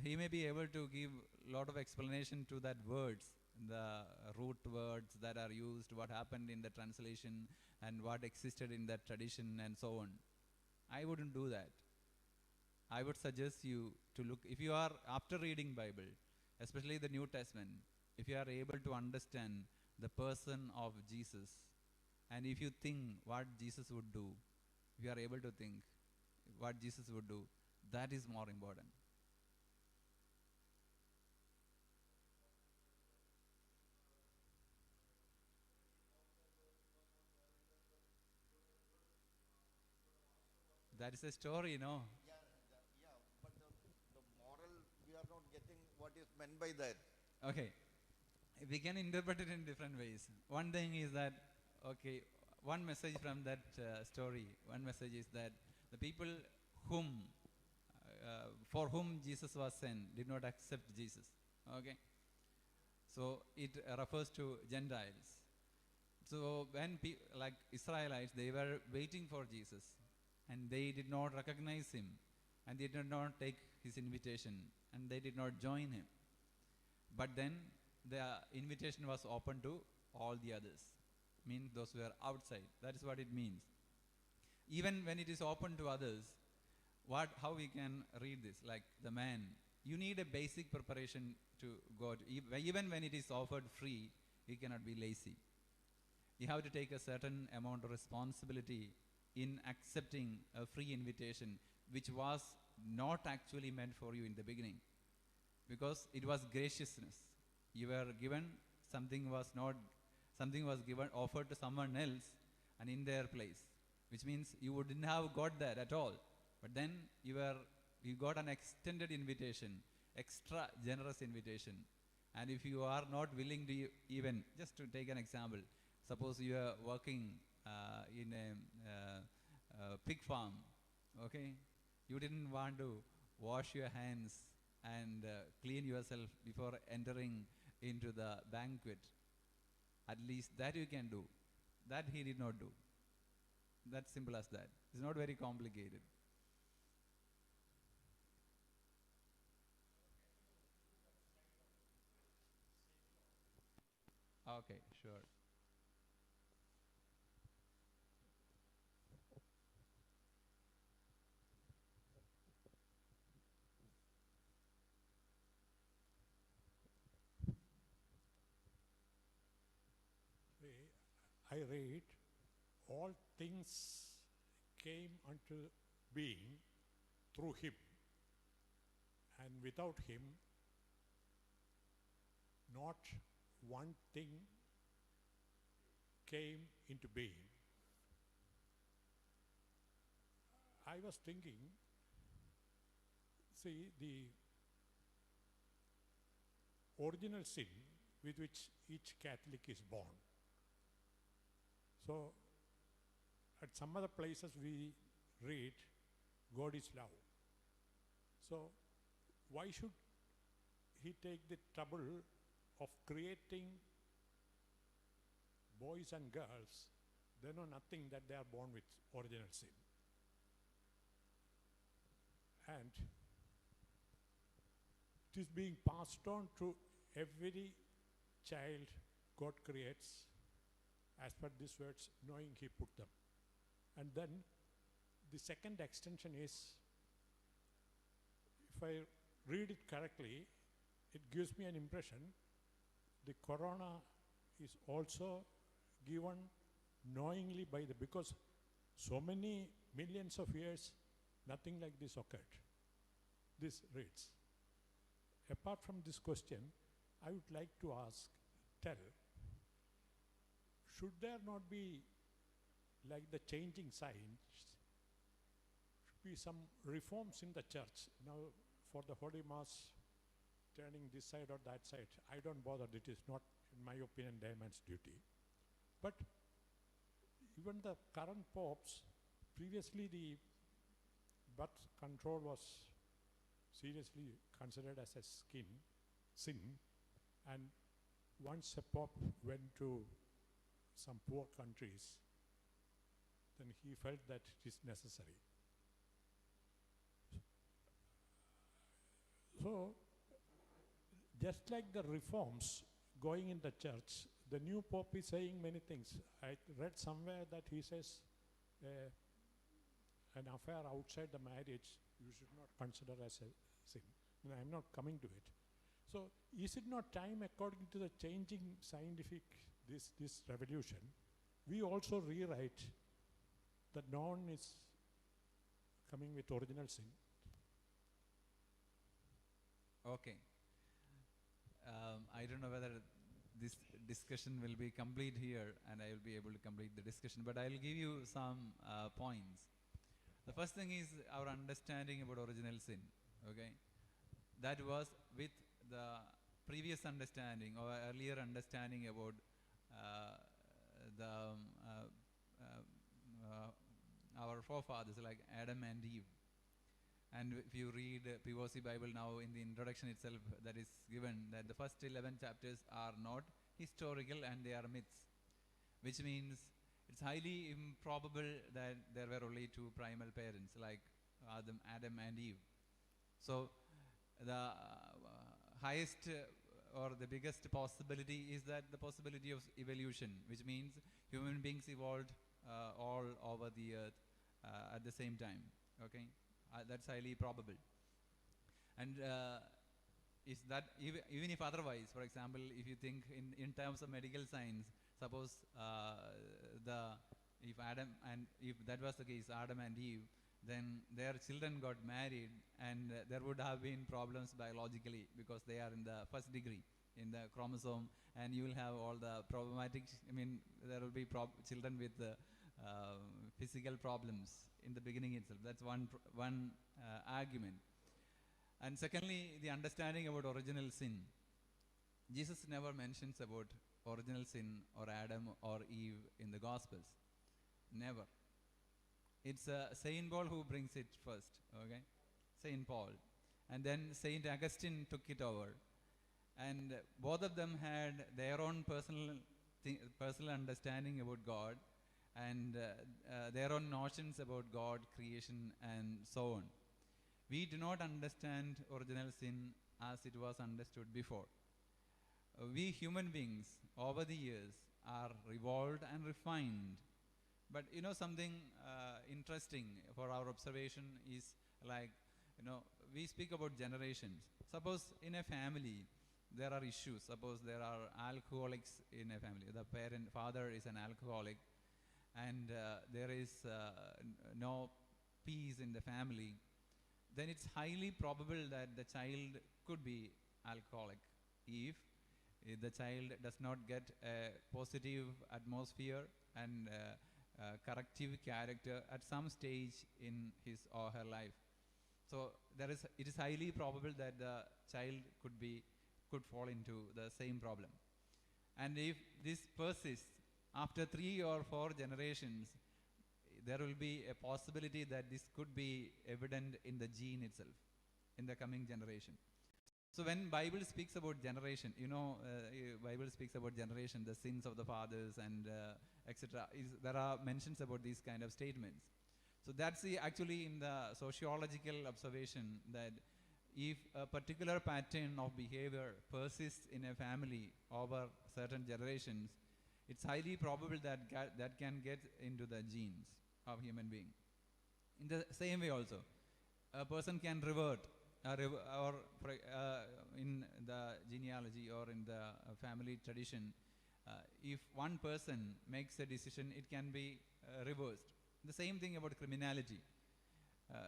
S1: he may be able to give a lot of explanation to that words, the root words that are used, what happened in the translation, and what existed in that tradition, and so on. I wouldn't do that. I would suggest you to look, if you are, after reading Bible, especially the New Testament, if you are able to understand the person of Jesus, and if you think what Jesus would do, if you are able to think what Jesus would do, that is more important. That is a story, no?
S8: But the moral, we are not getting what is meant by that.
S1: Okay. We can interpret it in different ways. One thing is that, okay, one message from that story, one message is that the people for whom Jesus was sent did not accept Jesus. Okay. So it refers to Gentiles. So when like Israelites, they were waiting for Jesus, and they did not recognize him, and they did not take his invitation, and they did not join him. But then the invitation was open to all the others, means those who are outside. That is what it means. Even when it is open to others, how we can read this? Like the man, you need a basic preparation to go to, even when it is offered free, you cannot be lazy. You have to take a certain amount of responsibility in accepting a free invitation, which was not actually meant for you in the beginning, because it was graciousness. You were given something offered to someone else and in their place, which means you wouldn't have got that at all. But then you got an extended invitation, extra generous invitation. And if you are not willing to even, just to take an example, suppose you are working in a pig farm, okay? You didn't want to wash your hands and clean yourself before entering into the banquet. At least that you can do. That he did not do. That's simple as that. It's not very complicated. Okay, sure.
S9: I read, all things came unto being through him, and without him, not one thing came into being. I was thinking, see, the original sin with which each Catholic is born. So, at some other places we read, God is love. So, why should he take the trouble of creating boys and girls? They know nothing that they are born with original sin. And it is being passed on to every child God creates, as per these words, knowing he put them. And then the second extension is, if I read it correctly, it gives me an impression the corona is also given knowingly by the, because so many millions of years nothing like this occurred. This reads, apart from this question, I would like to ask, tell, should there not be, like the changing signs, should be some reforms in the church? Now, for the Holy Mass, turning this side or that side, I don't bother. It is not, in my opinion, layman's duty. But even the current popes, previously the birth control was seriously considered as a sin, and once a pope went to some poor countries, then he felt that it is necessary. So, just like the reforms going in the church, the new pope is saying many things. I read somewhere that he says an affair outside the marriage you should not consider as a sin. And I'm not coming to it. So is it not time, according to the changing scientific, this revolution, we also rewrite that no one is coming with original sin?
S1: Okay. I don't know whether this discussion will be complete here and I will be able to complete the discussion, but I will give you some points. The first thing is our understanding about original sin, okay? That was with the previous understanding or earlier understanding about our forefathers like Adam and Eve. And if you read POC Bible now, in the introduction itself that is given, that the first 11 chapters are not historical and they are myths, which means it's highly improbable that there were only two primal parents like Adam and Eve. So the highest or the biggest possibility is that the possibility of evolution, which means human beings evolved all over the earth at the same time, okay? That's highly probable. And is that even if otherwise, for example, if you think in terms of medical science, suppose if that was the case, Adam and Eve, then their children got married and there would have been problems biologically because they are in the first degree in the chromosome, and you will have all the problematic, there will be children with physical problems in the beginning itself. That's one argument. And secondly, the understanding about original sin. Jesus never mentions about original sin or Adam or Eve in the Gospels. Never. It's Saint Paul who brings it first, okay? Saint Paul. And then Saint Augustine took it over. And both of them had their own personal understanding about God and their own notions about God, creation, and so on. We do not understand original sin as it was understood before. We human beings over the years are evolved and refined. But you know something interesting for our observation is like, we speak about generations. Suppose in a family there are issues. Suppose there are alcoholics in a family. The father is an alcoholic, and there is no peace in the family. Then it's highly probable that the child could be alcoholic if the child does not get a positive atmosphere and corrective character at some stage in his or her life. So it is highly probable that the child could fall into the same problem. And if this persists after 3 or 4 generations, there will be a possibility that this could be evident in the gene itself in the coming generation. So when Bible speaks about generation, Bible speaks about generation, the sins of the fathers and etc. There are mentions about these kind of statements. So that's actually in the sociological observation that if a particular pattern of behavior persists in a family over certain generations, it's highly probable that that can get into the genes of human being. In the same way also, a person can revert in the genealogy or in the family tradition. If one person makes a decision, it can be reversed. The same thing about criminality.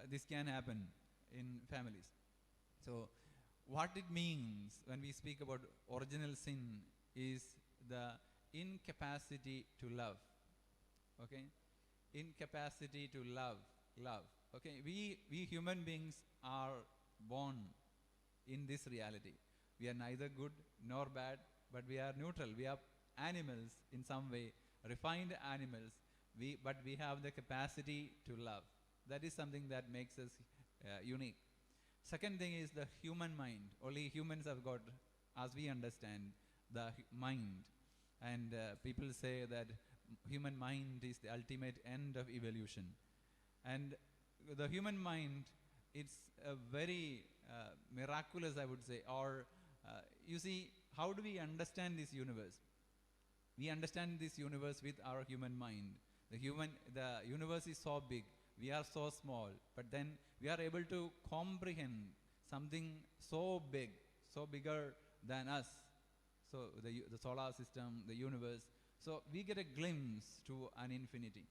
S1: This can happen in families. So what it means when we speak about original sin is the incapacity to love. Okay? Incapacity to love. Okay? We human beings are born in this reality. We are neither good nor bad, but we are neutral. We are animals in some way, refined animals, but we have the capacity to love. That is something that makes us unique. Second thing is the human mind. Only humans have got, as we understand, the mind. And people say that human mind is the ultimate end of evolution. And the human mind, it's a very miraculous, I would say. Or you see, how do we understand this universe? We understand this universe with our human mind. The universe is so big, we are so small, but then we are able to comprehend something so big, so bigger than us. So the solar system, the universe. So we get a glimpse to an infinity.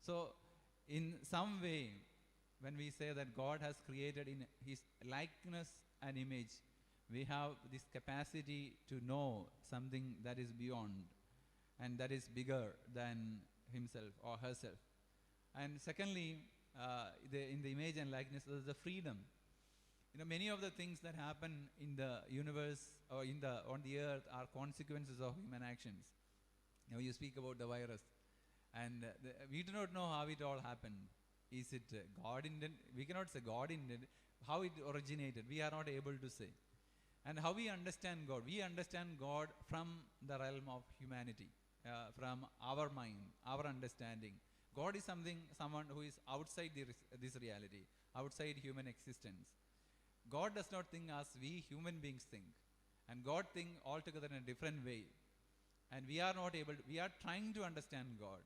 S1: So in some way, when we say that God has created in His likeness and image, we have this capacity to know something that is beyond and that is bigger than himself or herself. And secondly, in the image and likeness, there is the freedom. Many of the things that happen in the universe or on the earth are consequences of human actions. You speak about the virus, and we do not know how it all happened. Is it God intended? We cannot say God intended. How it originated, we are not able to say. And how we understand God? We understand God from the realm of humanity, from our mind, our understanding. God is someone who is outside this reality, outside human existence. God does not think as we human beings think, and God thinks altogether in a different way. And we are not able. We are trying to understand God.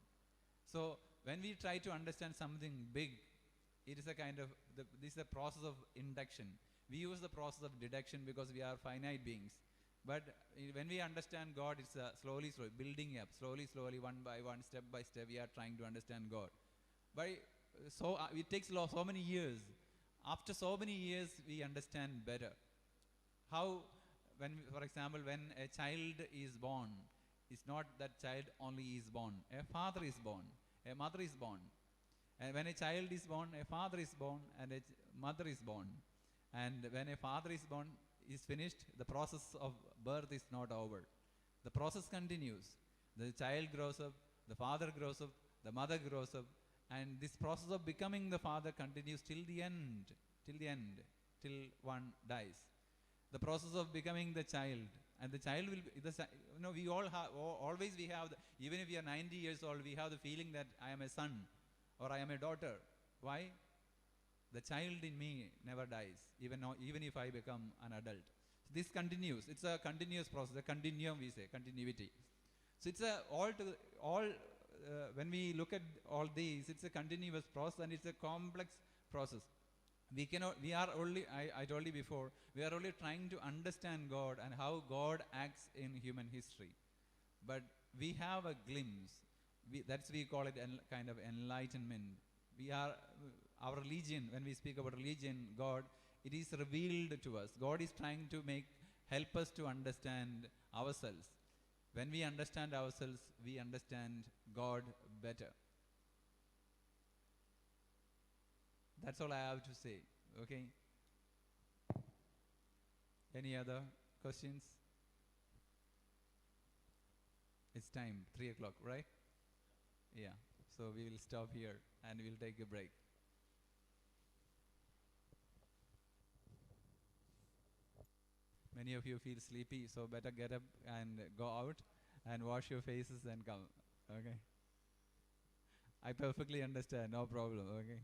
S1: So when we try to understand something big, it is a kind of this is a process of induction. We use the process of deduction because we are finite beings. But when we understand God, it's slowly building up, slowly, one by one, step by step. We are trying to understand God. But it takes so many years. After so many years, we understand better. How, for example, when a child is born, it's not that child only is born. A father is born. A mother is born. And when a child is born, a father is born and a mother is born. And when a father is born, is finished, the process of birth is not over. The process continues. The child grows up, the father grows up, the mother grows up, and this process of becoming the father continues till the end, till one dies. The process of becoming the child, and the child will be, we all have, always we have, even if we are 90 years old, we have the feeling that I am a son or I am a daughter. Why? The child in me never dies, even if I become an adult. This continues. It's a continuous process, a continuum, we say, continuity. So it's when we look at all these, it's a continuous process and it's a complex process. We are only, I told you before, we are only trying to understand God and how God acts in human history. But we have a glimpse. We call it kind of enlightenment. Our religion, when we speak about religion, God, it is revealed to us. God is trying to help us to understand ourselves. When we understand ourselves, we understand God better. That's all I have to say. Okay? Any other questions? It's time, 3 o'clock, right? Yeah. So we will stop here and we'll take a break. Many of you feel sleepy, so better get up and go out and wash your faces and come. Okay? I perfectly understand, no problem. Okay?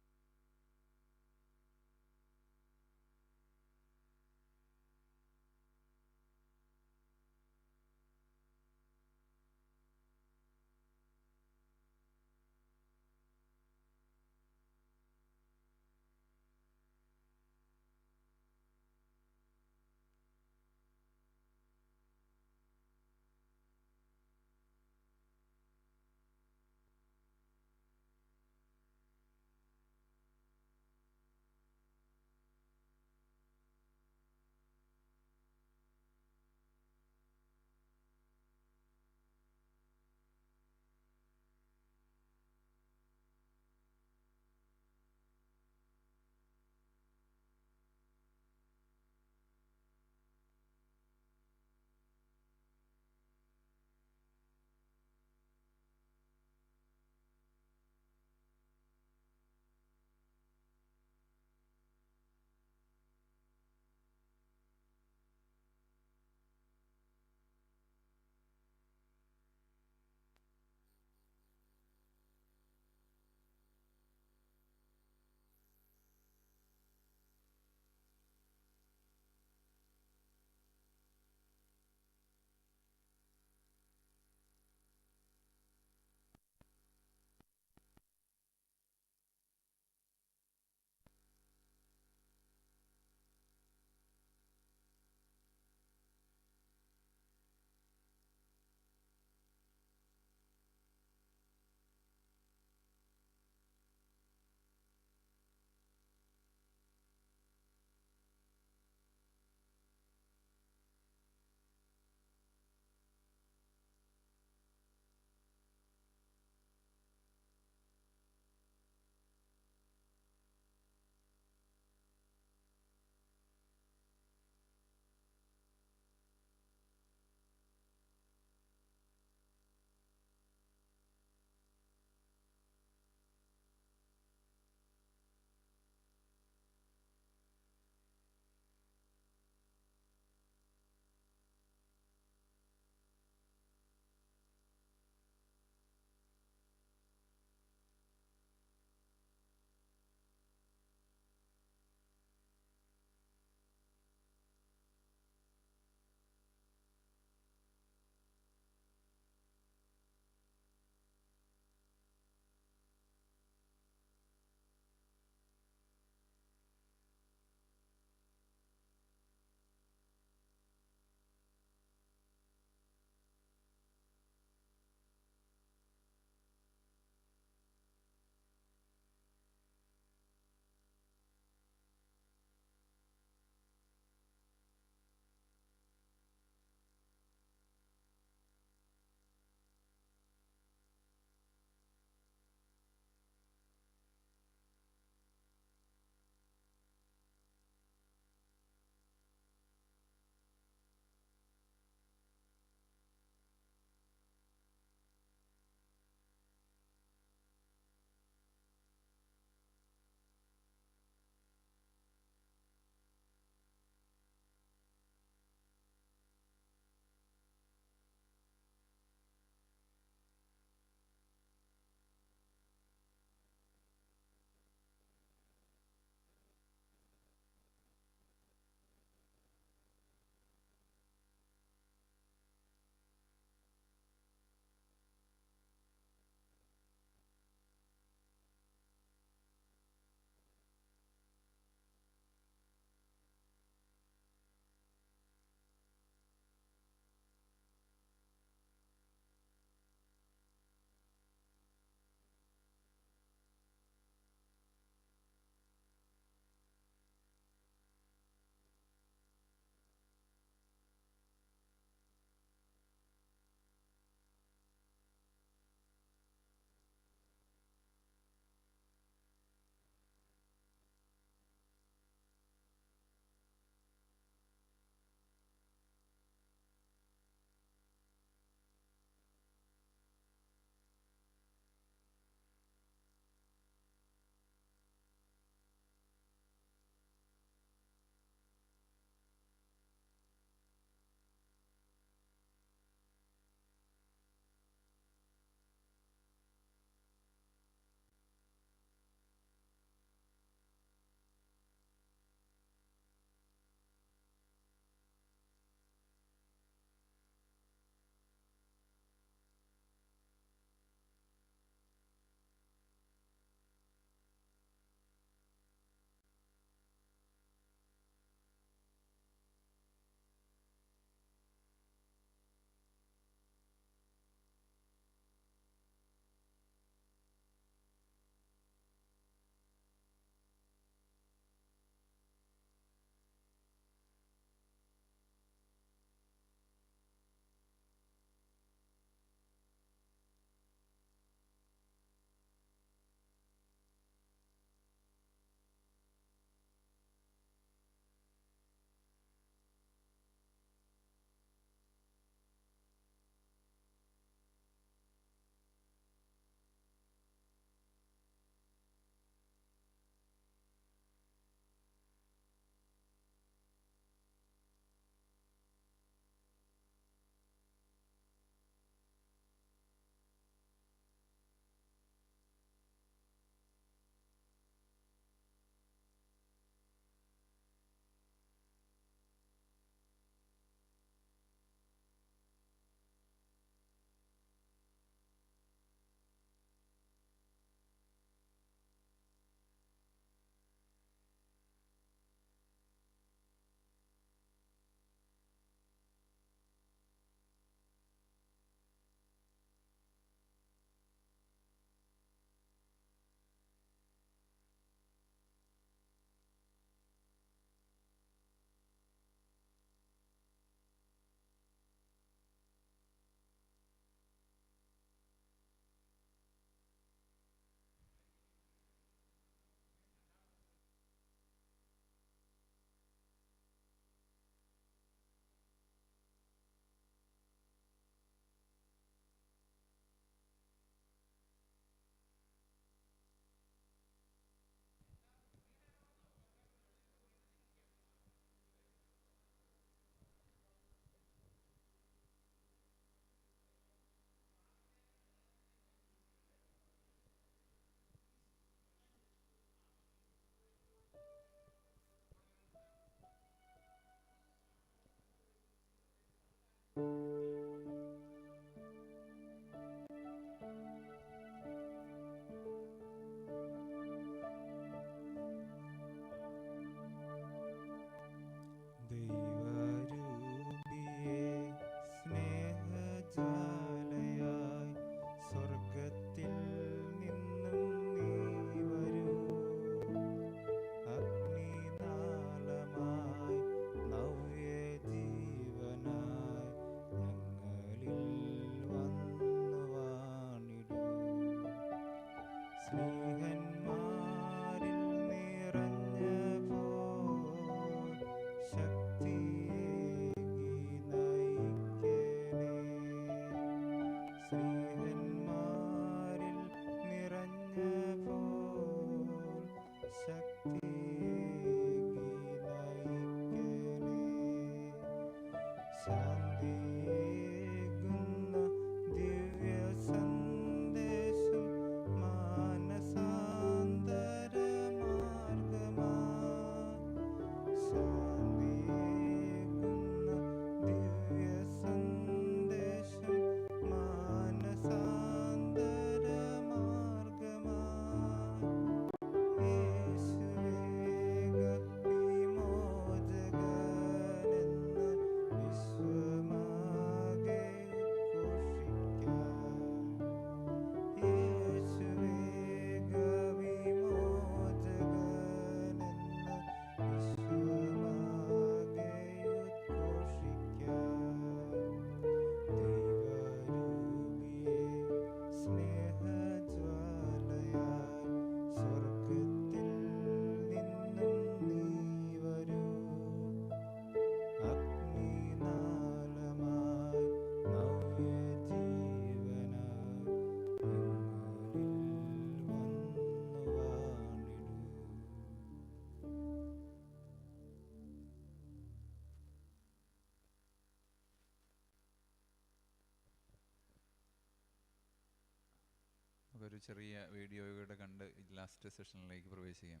S1: ഒരു ചെറിയ വീഡിയോയുടെ കണ്ട് last സെഷനിലേക്ക് പ്രവേശിക്കാം.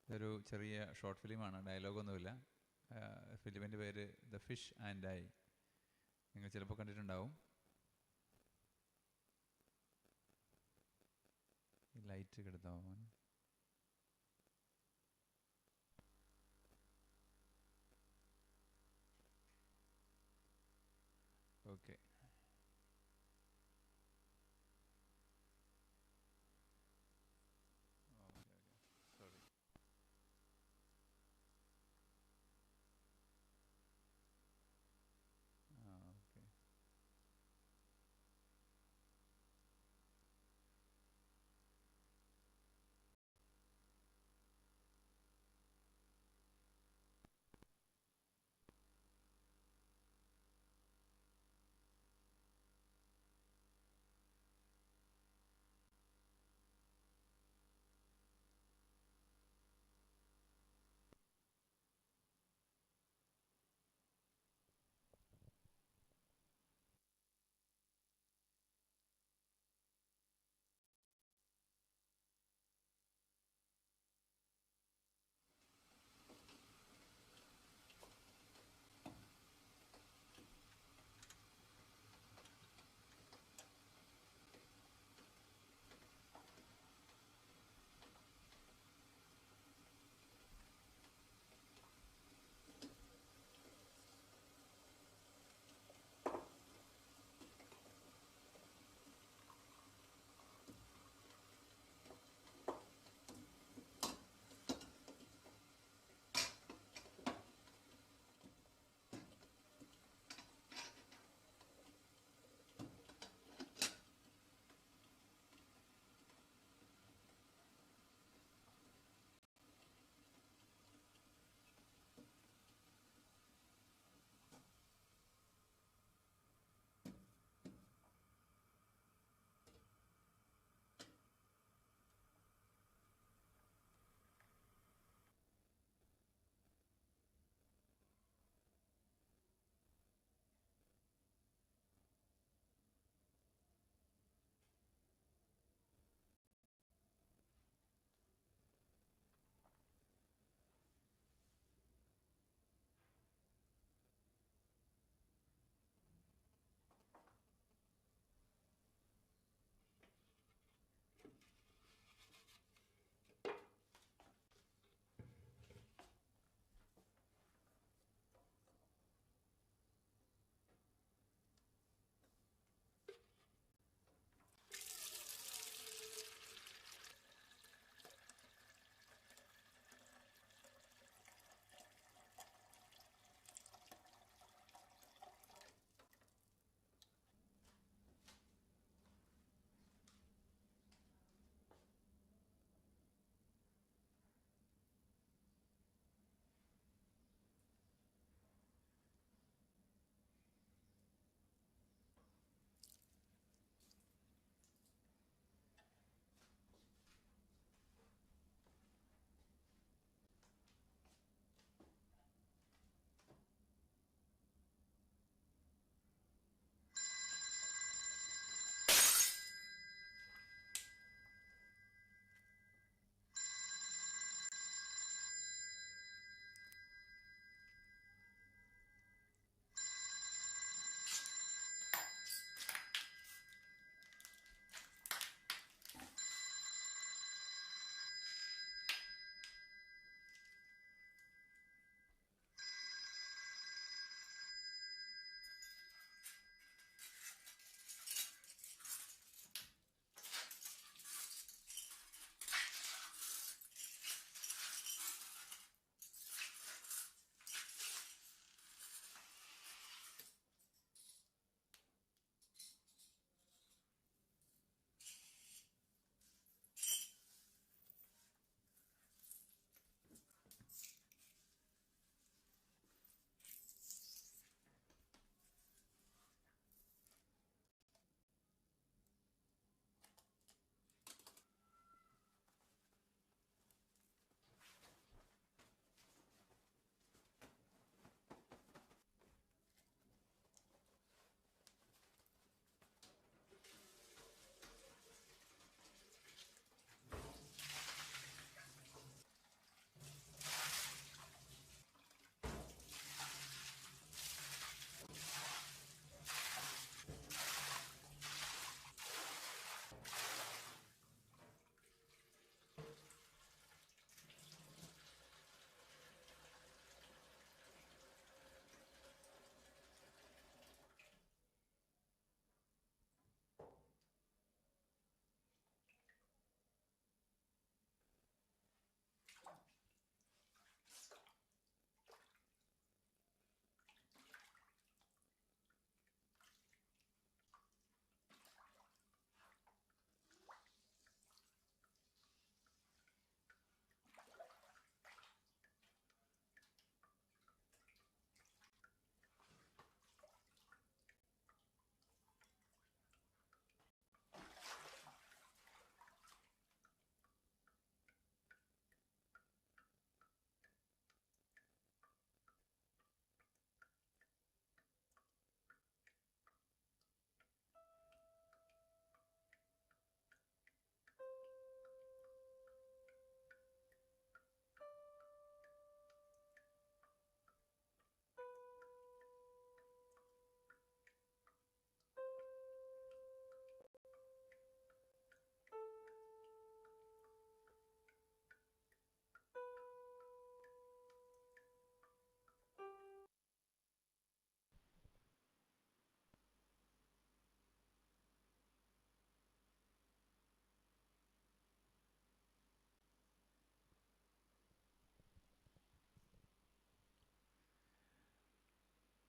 S1: ഇതൊരു ചെറിയ short ഫിലിമാണ്, ഡയലോഗൊന്നുമില്ല. ഫിലിമിൻ്റെ പേര് ദ ഫിഷ് ആൻഡ് ഐ. നിങ്ങൾ ചിലപ്പോൾ കണ്ടിട്ടുണ്ടാവും. ലൈറ്റ് കെടുത്താമോ മോൻ? Okay. Sorry. Okay.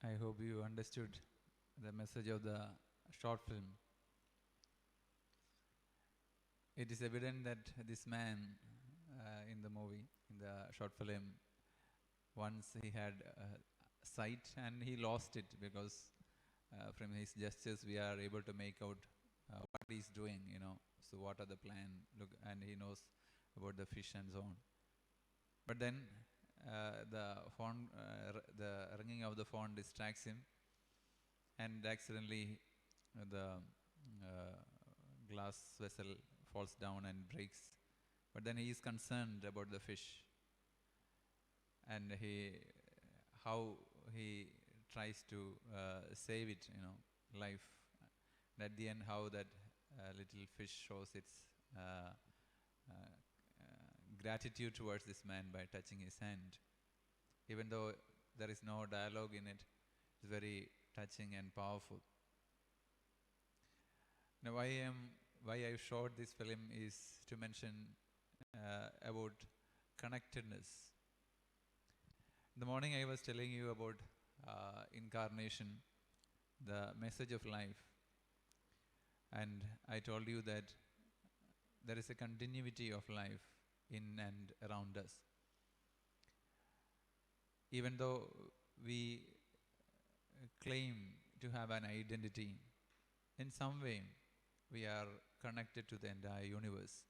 S1: I hope you understood the message of the short film. It is evident that this man in the movie, in the short film, once he had sight and he lost it because from his gestures we are able to make out what he's doing, So what are the plan? Look, and he knows about the fish and so on. But then the phone, the ringing of the phone distracts him, and accidentally the glass vessel falls down and breaks. But then he is concerned about the fish, and how he tries to save it, life. And at the end, how that little fish shows its gratitude towards this man by touching his hand. Even though there is no dialogue in it, it's very touching and powerful. Now, why I showed this film is to mention about connectedness. In the morning, I was telling you about incarnation, the message of life, and I told you that there is a continuity of life in and around us. Even though we claim to have an identity, in some way we are connected to the entire universe.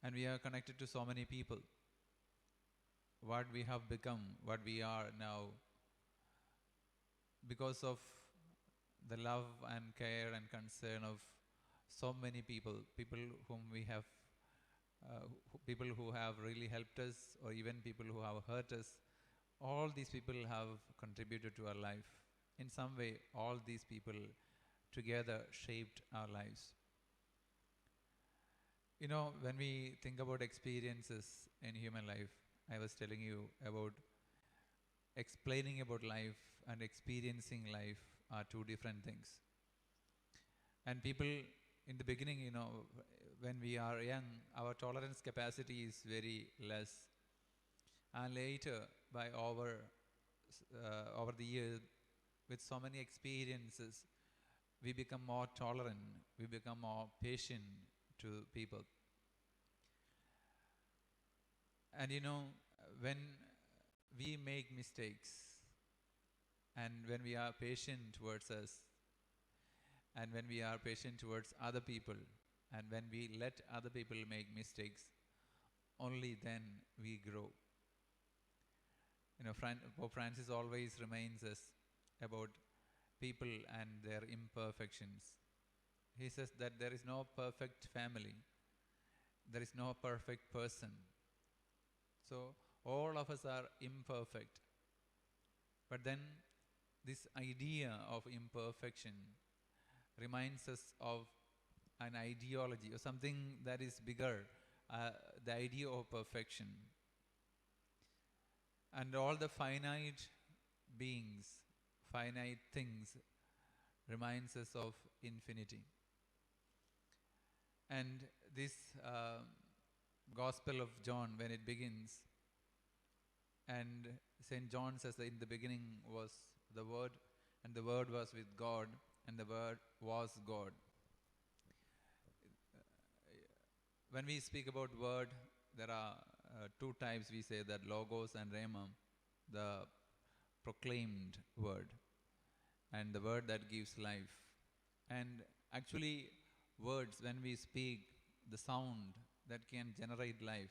S1: And we are connected to so many people. What we have become, what we are now, because of the love and care and concern of so many people whom we have, people who have really helped us, or even people who have hurt us. All these people have contributed to our life. In some way, all these people together shaped our lives. When we think about experiences in human life, I was telling you about explaining about life and experiencing life are two different things. And people in the beginning, when we are young, our tolerance capacity is very less. And later, by over the years, with so many experiences, we become more tolerant, we become more patient to people. And when we make mistakes, and when we are patient towards us, and when we are patient towards other people, and when we let other people make mistakes, only then we grow. Pope Francis always reminds us about people and their imperfections. He says that there is no perfect family, there is no perfect person. So all of us are imperfect. But then this idea of imperfection reminds us of an ideology or something that is bigger, the idea of perfection. And all the finite beings, finite things reminds us of infinity. And this Gospel of John, when it begins, and St. John says that in the beginning was the Word, and the Word was with God, and the Word was God. When we speak about Word, there are two types. We say that Logos and Rhema, the proclaimed Word, and the Word that gives life. And actually, words, when we speak, the sound that can generate life.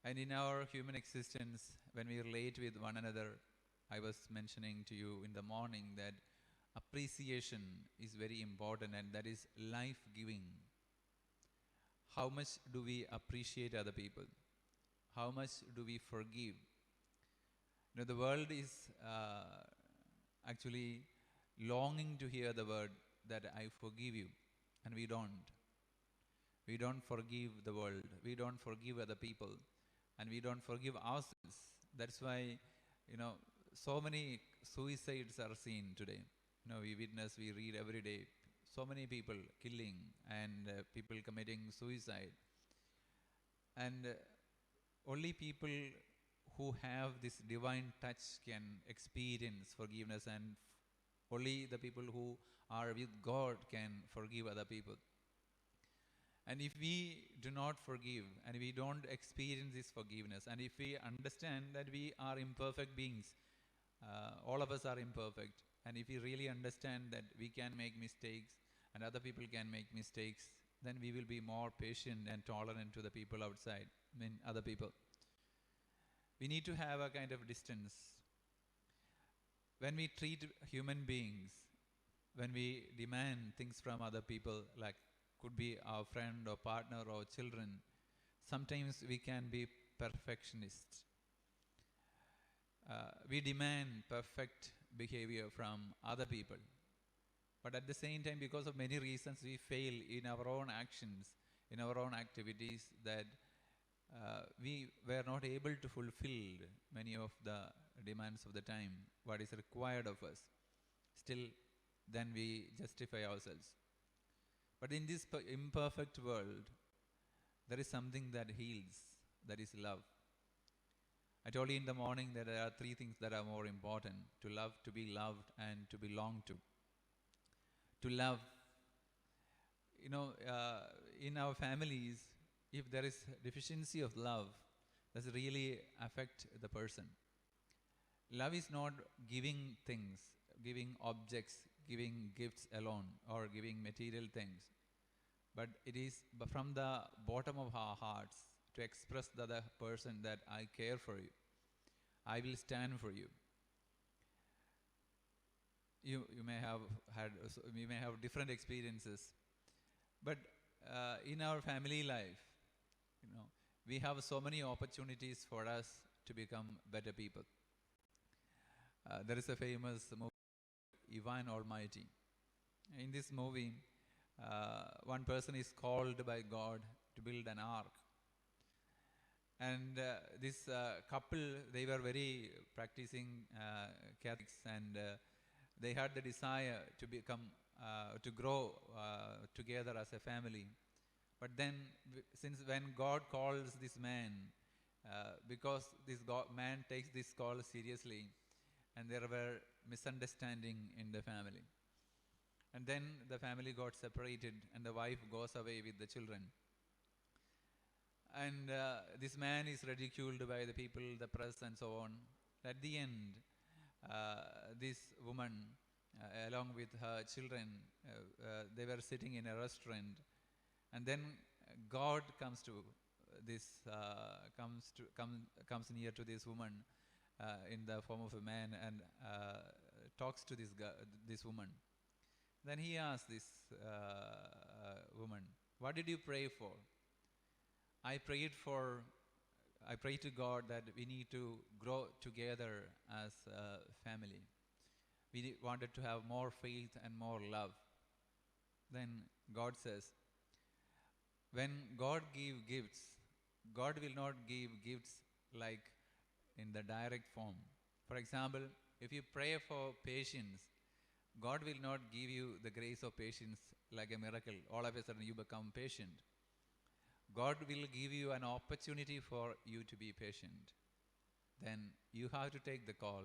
S1: And in our human existence, when we relate with one another, I was mentioning to you in the morning that appreciation is very important, and that is life-giving. How much do we appreciate other people? How much do we forgive? The world is actually longing to hear the word that I forgive you, and we don't. We don't forgive the world. We don't forgive other people, and we don't forgive ourselves. That's why, so many suicides are seen today. We read every day, so many people killing and people committing suicide. And only people who have this divine touch can experience forgiveness, and only the people who are with God can forgive other people. And if we do not forgive and we don't experience this forgiveness, and if we understand that we are imperfect beings, all of us are imperfect, and if we really understand that we can make mistakes and other people can make mistakes, then we will be more patient and tolerant to the people outside, other people. We need to have a kind of distance. When we treat human beings, when we demand things from other people, like could be our friend or partner or children, sometimes we can be perfectionists. We demand perfect behavior from other people. But at the same time, because of many reasons, we fail in our own actions, in our own activities, that we were not able to fulfill many of the demands of the time, what is required of us. Still, then we justify ourselves. But in this imperfect world, there is something that heals, that is love. I told you in the morning that there are three things that are more important: to love, to be loved, and to belong to. To love. In our families, if there is deficiency of love, does it really affect the person? Love is not giving things, giving objects, giving gifts alone, or giving material things. But it is from the bottom of our hearts to express to the other person that I care for you. I will stand for you. You may have different experiences. But in our family life, we have so many opportunities for us to become better people. There is a famous movie, Ivan Almighty. In this movie, one person is called by God to build an ark. And this couple, they were very practicing Catholics, and they had the desire to to grow together as a family. But then, since when God calls this man, because this man takes this call seriously, and there were misunderstanding in the family. And then the family got separated, and the wife goes away with the children. And this man is ridiculed by the people, the press, and so on. At the end, this woman, along with her children, they were sitting in a restaurant, and then God comes near to this woman in the form of a man, and talks to this woman. Then he asked this woman, "What did you pray for?" I prayed to God that we need to grow together as a family. We wanted to have more faith and more love. Then God says, when God gives gifts, God will not give gifts like in the direct form. For example, if you pray for patience, God will not give you the grace of patience like a miracle. All of a sudden you become patient. God will give you an opportunity for you to be patient. Then you have to take the call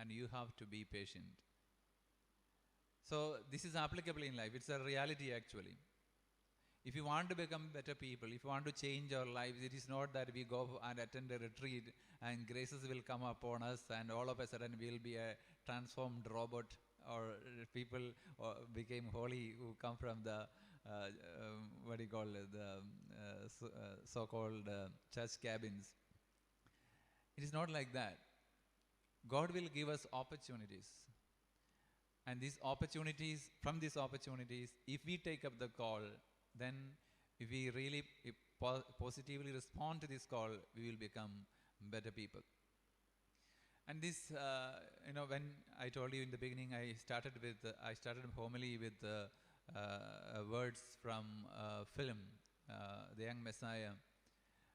S1: and you have to be patient. So this is applicable in life. It's a reality actually. If you want to become better people, if you want to change our lives, it is not that we go and attend a retreat and graces will come upon us and all of a sudden we'll be a transformed robot, or people became holy who come from the so-called church cabins. It is not like that. God will give us opportunities. And from these opportunities, if we take up the call, then if we really positively respond to this call, we will become better people. And this, when I told you in the beginning, I started homily with words from film, The Young Messiah,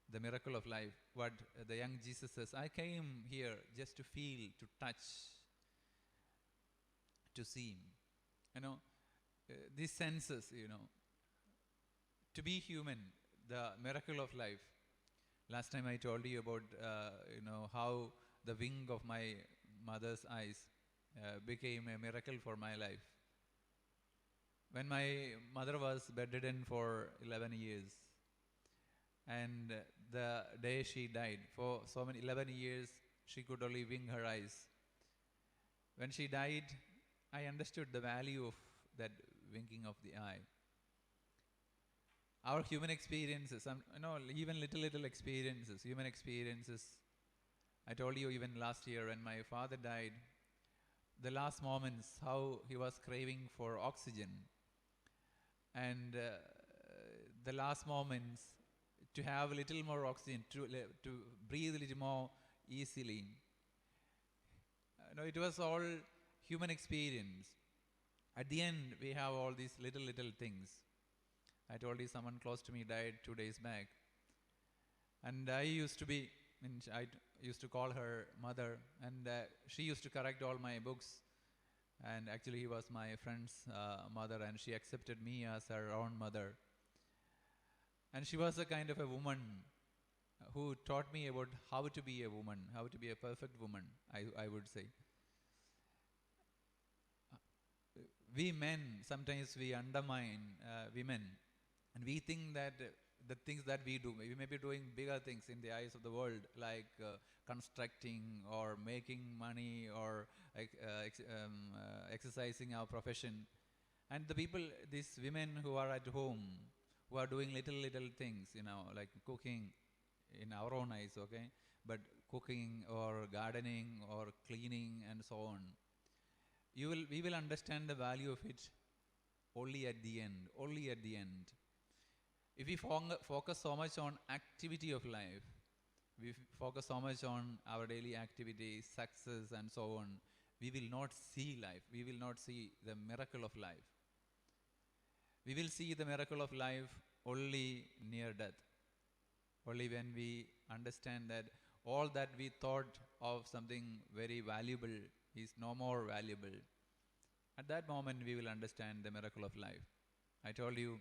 S1: The Miracle of Life. What the young Jesus says, I came here just to feel, to touch, to see. These senses, to be human, the miracle of life, Last time I told you about, how the wing of my mother's eyes became a miracle for my life. When my mother was bedridden for 11 years, and the day she died, for so many 11 years, she could only wink her eyes. When she died, I understood the value of that winking of the eye. Our human experiences, even little experiences, human experiences. I told you even last year when my father died, the last moments, how he was craving for oxygen. And the last moments, to have a little more oxygen, to breathe a little more easily. It was all human experience. At the end, we have all these little things. I told you someone close to me died 2 days back. And I used to call her mother, and she used to correct all my books. And actually, he was my friend's mother, and she accepted me as her own mother. And she was a kind of a woman who taught me about how to be a woman, how to be a perfect woman, I would say. We men, sometimes we undermine women, and we think that the things that we do, we may be doing bigger things in the eyes of the world, like constructing or making money or exercising our profession. And the people, these women who are at home, who are doing little things, like cooking in our own eyes, okay? But cooking or gardening or cleaning and so on. We will understand the value of it only at the end. If we focus so much on activity of life, we focus so much on our daily activities, success and so on, we will not see life. We will not see the miracle of life. We will see the miracle of life only near death. Only when we understand that all that we thought of something very valuable is no more valuable. At that moment, we will understand the miracle of life. I told you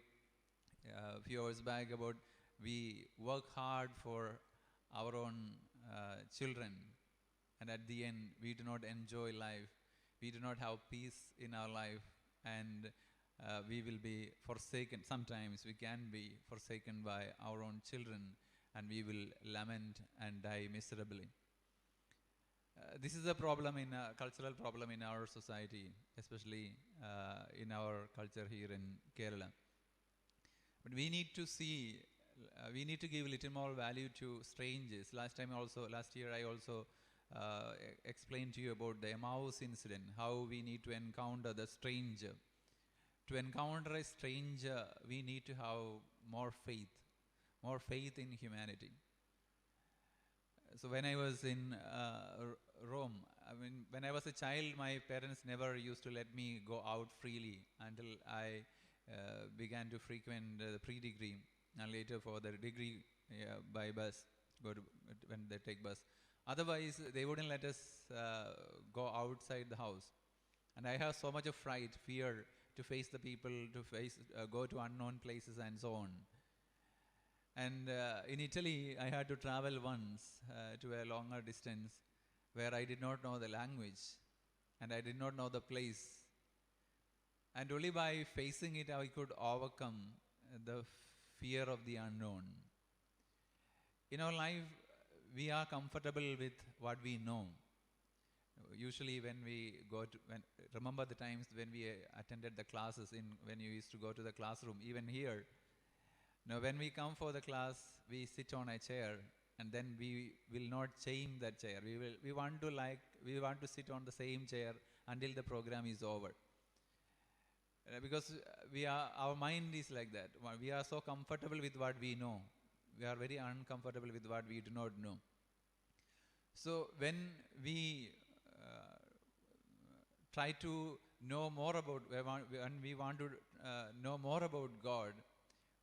S1: a few hours back about we work hard for our own children, and at the end, we do not enjoy life. We do not have peace in our life, and we will be forsaken. Sometimes we can be forsaken by our own children, and we will lament and die miserably. This is a problem cultural problem in our society, especially in our culture here in Kerala. But we need to see, we need to give a little more value to strangers. Last year I also explained to you about the Emmaus incident, how we need to encounter the stranger. To encounter a stranger, we need to have more faith in humanity. So when I was in Rome, when I was a child, my parents never used to let me go out freely until I began to frequent the pre-degree, and later for the degree by bus, when they take bus. Otherwise, they wouldn't let us go outside the house. And I have so much of fear to face the people, to go to unknown places and so on. And in Italy, I had to travel once to a longer distance where I did not know the language and I did not know the place. And only by facing it, I could overcome the fear of the unknown. In our life, we are comfortable with what we know. Usually remember the times when we attended the classes, when you used to go to the classroom, even here. Now, when we come for the class, we sit on a chair, and then we will not change that chair. We want to sit on the same chair until the program is over. Because our mind is like that. We are so comfortable with what we know. We are very uncomfortable with what we do not know. So when we try to know more about, when we want to know more about God,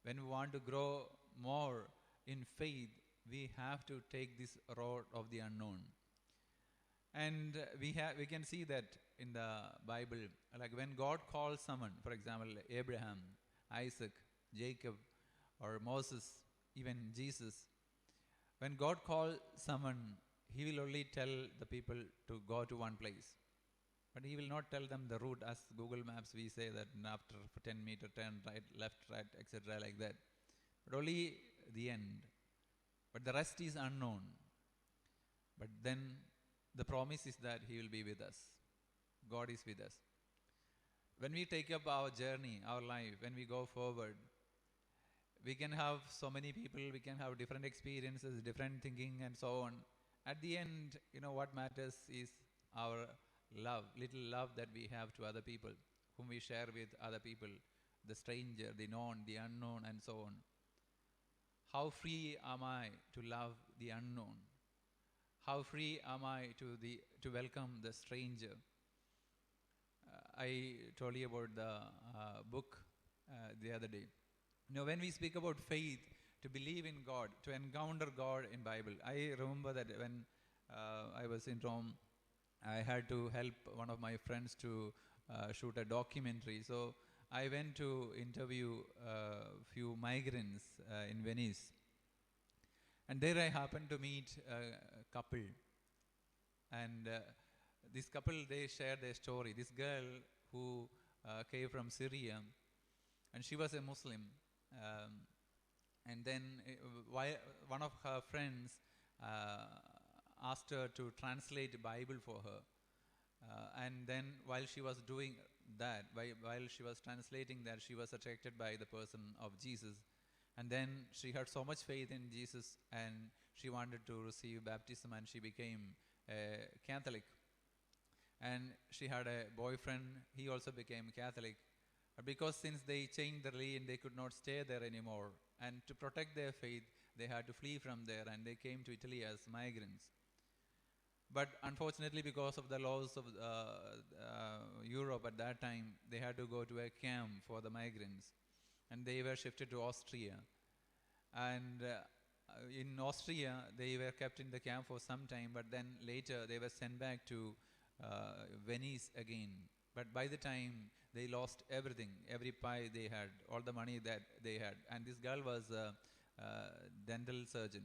S1: when we want to grow more in faith, we have to take this road of the unknown. And we can see that in the Bible, like when God calls someone, for example, Abraham, Isaac, Jacob, or Moses, even Jesus, When God calls someone, He will only tell the people to go to one place. But He will not tell them the route. As Google Maps, we say that after 10 meter turn right, left, right, etc. like that. But only the end. But the rest is unknown. But then the promise is that He will be with us. God is with us. When we take up our journey, our life, when we go forward, we can have so many people, we can have different experiences, different thinking and so on. At the end, what matters is our love, little love that we have to other people, whom we share with other people, the stranger, the known, the unknown, and so on. How free am I to love the unknown? How free am I to welcome the stranger? I told you about the book the other day. When we speak about faith, to believe in God, to encounter God in Bible, I remember that when I was in Rome, I had to help one of my friends to shoot a documentary. So I went to interview a few migrants in Venice. And there I happened to meet a couple. And this couple, they shared their story. This girl who came from Syria, and she was a Muslim. And then one of her friends asked her to translate the Bible for her. And then while she was doing that, while she was translating that, she was attracted by the person of Jesus. And then she had so much faith in Jesus, and she wanted to receive baptism, and she became a Catholic. And she had a boyfriend, he also became Catholic. But because since they changed the religion, they could not stay there anymore. And to protect their faith, they had to flee from there, and they came to Italy as migrants. But unfortunately, because of the laws of Europe at that time, they had to go to a camp for the migrants. And they were shifted to Austria. And in Austria, they were kept in the camp for some time, but then later they were sent back to Venice again. But by the time, they lost everything, every pie they had, all the money that they had. And this girl was a dental surgeon,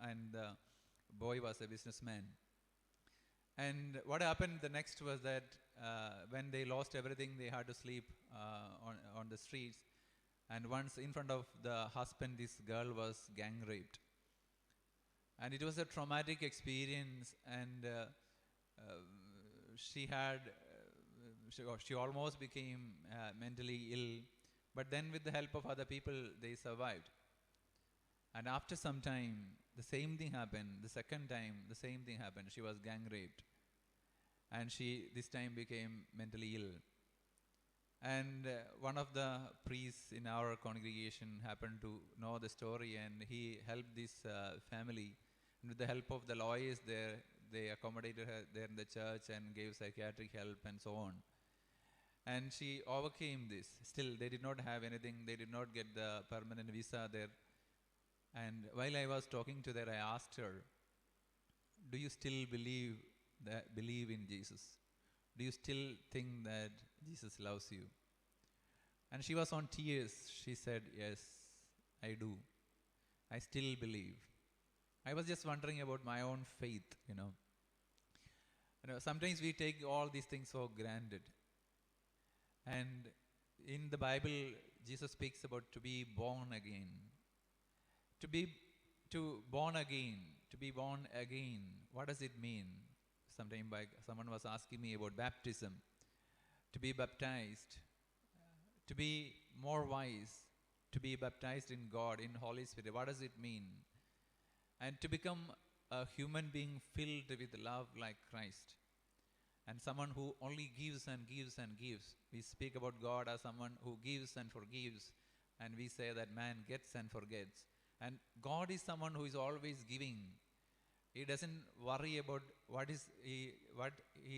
S1: and the boy was a businessman. And what happened the next was that when they lost everything, they had to sleep on the streets. And once in front of the husband, this girl was gang raped. And it was a traumatic experience, and she almost became mentally ill. But then with the help of other people, they survived. And after some time, the same thing happened. The second time, the same thing happened. She was gang raped. And she, this time, became mentally ill. And one of the priests in our congregation happened to know the story, and he helped this family. And with the help of the lawyers there, they accommodated her there in the church and gave psychiatric help and so on. And she overcame this. Still, they did not have anything. They did not get the permanent visa there. And while I was talking to her, I asked her, do you still believe in Jesus? Do you still think that Jesus loves you? And she was on tears. She said, yes, I do. I still believe. I was just wondering about my own faith, sometimes we take all these things for granted. And in the Bible, Jesus speaks about to be born again. To be born again, what does it mean? Someone was asking me about baptism. To be baptized, to be more wise, to be baptized in God, in Holy Spirit. What does it mean? And to become a human being filled with love like Christ. And someone who only gives and gives and gives. We speak about God as someone who gives and forgives. And we say that man gets and forgets. And God is someone who is always giving. He doesn't worry about what he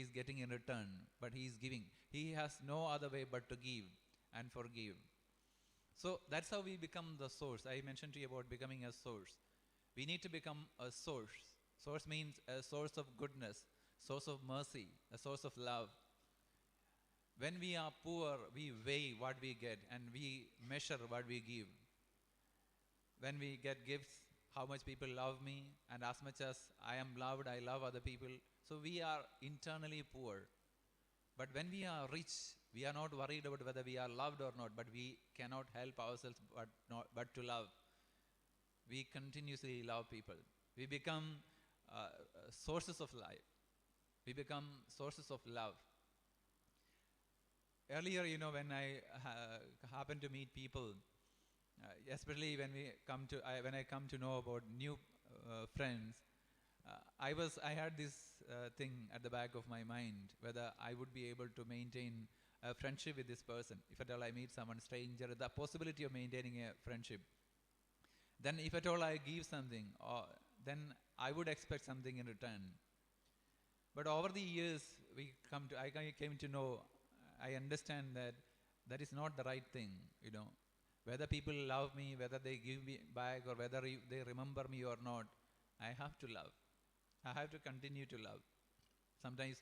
S1: is getting in return, but he is giving. He has no other way but to give and forgive. So that's how we become the source. I mentioned to you about becoming a source. We need to become a source. Source means a source of goodness, source of mercy, a source of love. When we are poor, we weigh what we get and we measure what we give. When we get gifts, how much people love me, and as much as I am loved, I love other people. So we are internally poor. But when we are rich, we are not worried about whether we are loved or not, but we cannot help ourselves but to love. We continuously love people. We become sources of life. We become sources of love. Earlier, when I happen to meet people, especially when I come to know about new friends, I had this thing at the back of my mind whether I would be able to maintain a friendship with this person. If at all I meet someone stranger, the possibility of maintaining a friendship. Then if at all I give something, then I would expect something in return. But over the years, I came to know, I understand that that is not the right thing, Whether people love me, whether they give me back, or whether they remember me or not, I have to love. I have to continue to love. Sometimes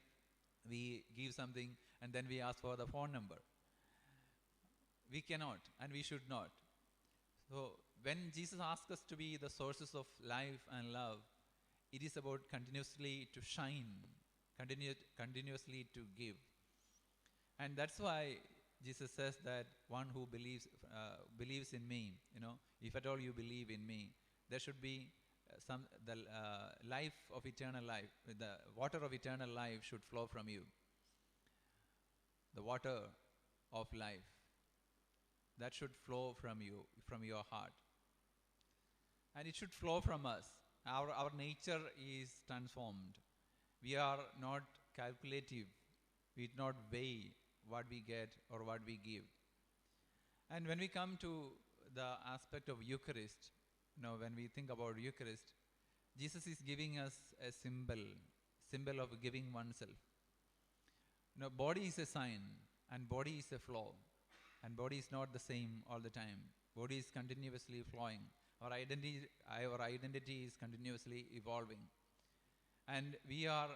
S1: we give something and then we ask for the phone number. We cannot and we should not. So when Jesus asks us to be the sources of life and love, it is about continuously to shine, continuously to give. And that's why Jesus says that one who believes in me, if at all you believe in me, there should be the life of eternal life, the water of eternal life should flow from you. The water of life, that should flow from you, from your heart. And it should flow from us. Our nature is transformed. We are not calculative. We do not weigh what we get or what we give. And when we come to the aspect of Eucharist, when we think about Eucharist, Jesus is giving us a symbol of giving oneself. Body is a sign and body is a flow, and body is not the same all the time. Body is continuously flowing. Our identity is continuously evolving, and we are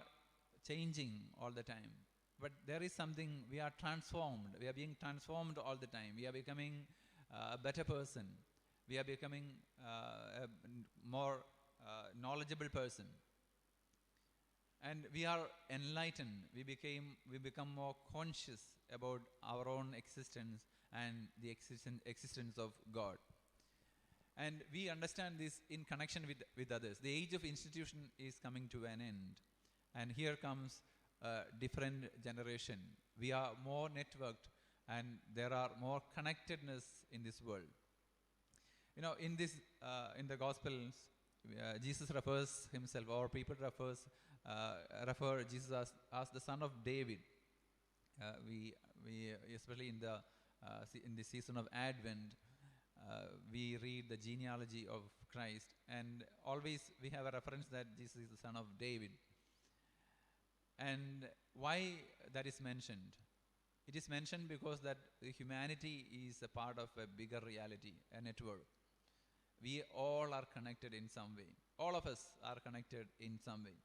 S1: changing all the time. But there is something, we are transformed. We are being transformed all the time. We are becoming a better person. We are becoming a more knowledgeable person. And we are enlightened. We become more conscious about our own existence and the existence of God. And we understand this in connection with others. The age of institution is coming to an end. And here comes a different generation. We are more networked and there are more connectedness in this world. In the Gospels, Jesus refers himself, or people refer Jesus as the Son of David. We especially in the season of Advent, we read the genealogy of Christ, and always we have a reference that Jesus is the Son of David. And why that is mentioned? It is mentioned because that humanity is a part of a bigger reality, a network. We all are connected in some way. All of us are connected in some way.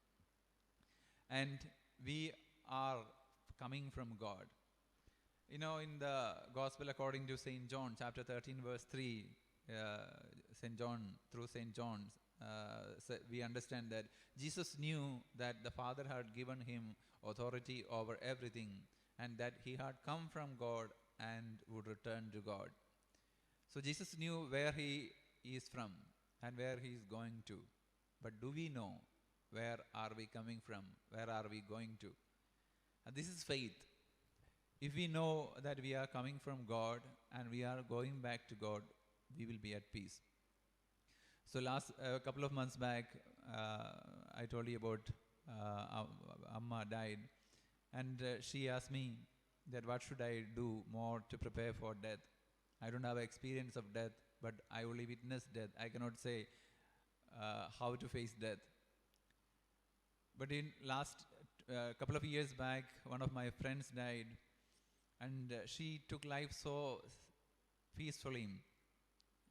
S1: And we are coming from God. In the Gospel according to St. John, chapter 13, verse 3, St. John, through St. John, we understand that Jesus knew that the Father had given him authority over everything, and that he had come from God and would return to God. So Jesus knew where he is from and where he is going to. But do we know where are we coming from? Where are we going to? And this is faith. If we know that we are coming from God and we are going back to God, we will be at peace. So a couple of months back, I told you about Amma died, and she asked me that what should I do more to prepare for death. I don't have experience of death, but I only witnessed death. I cannot say how to face death. But in last couple of years back, one of my friends died, and she took life so peacefully.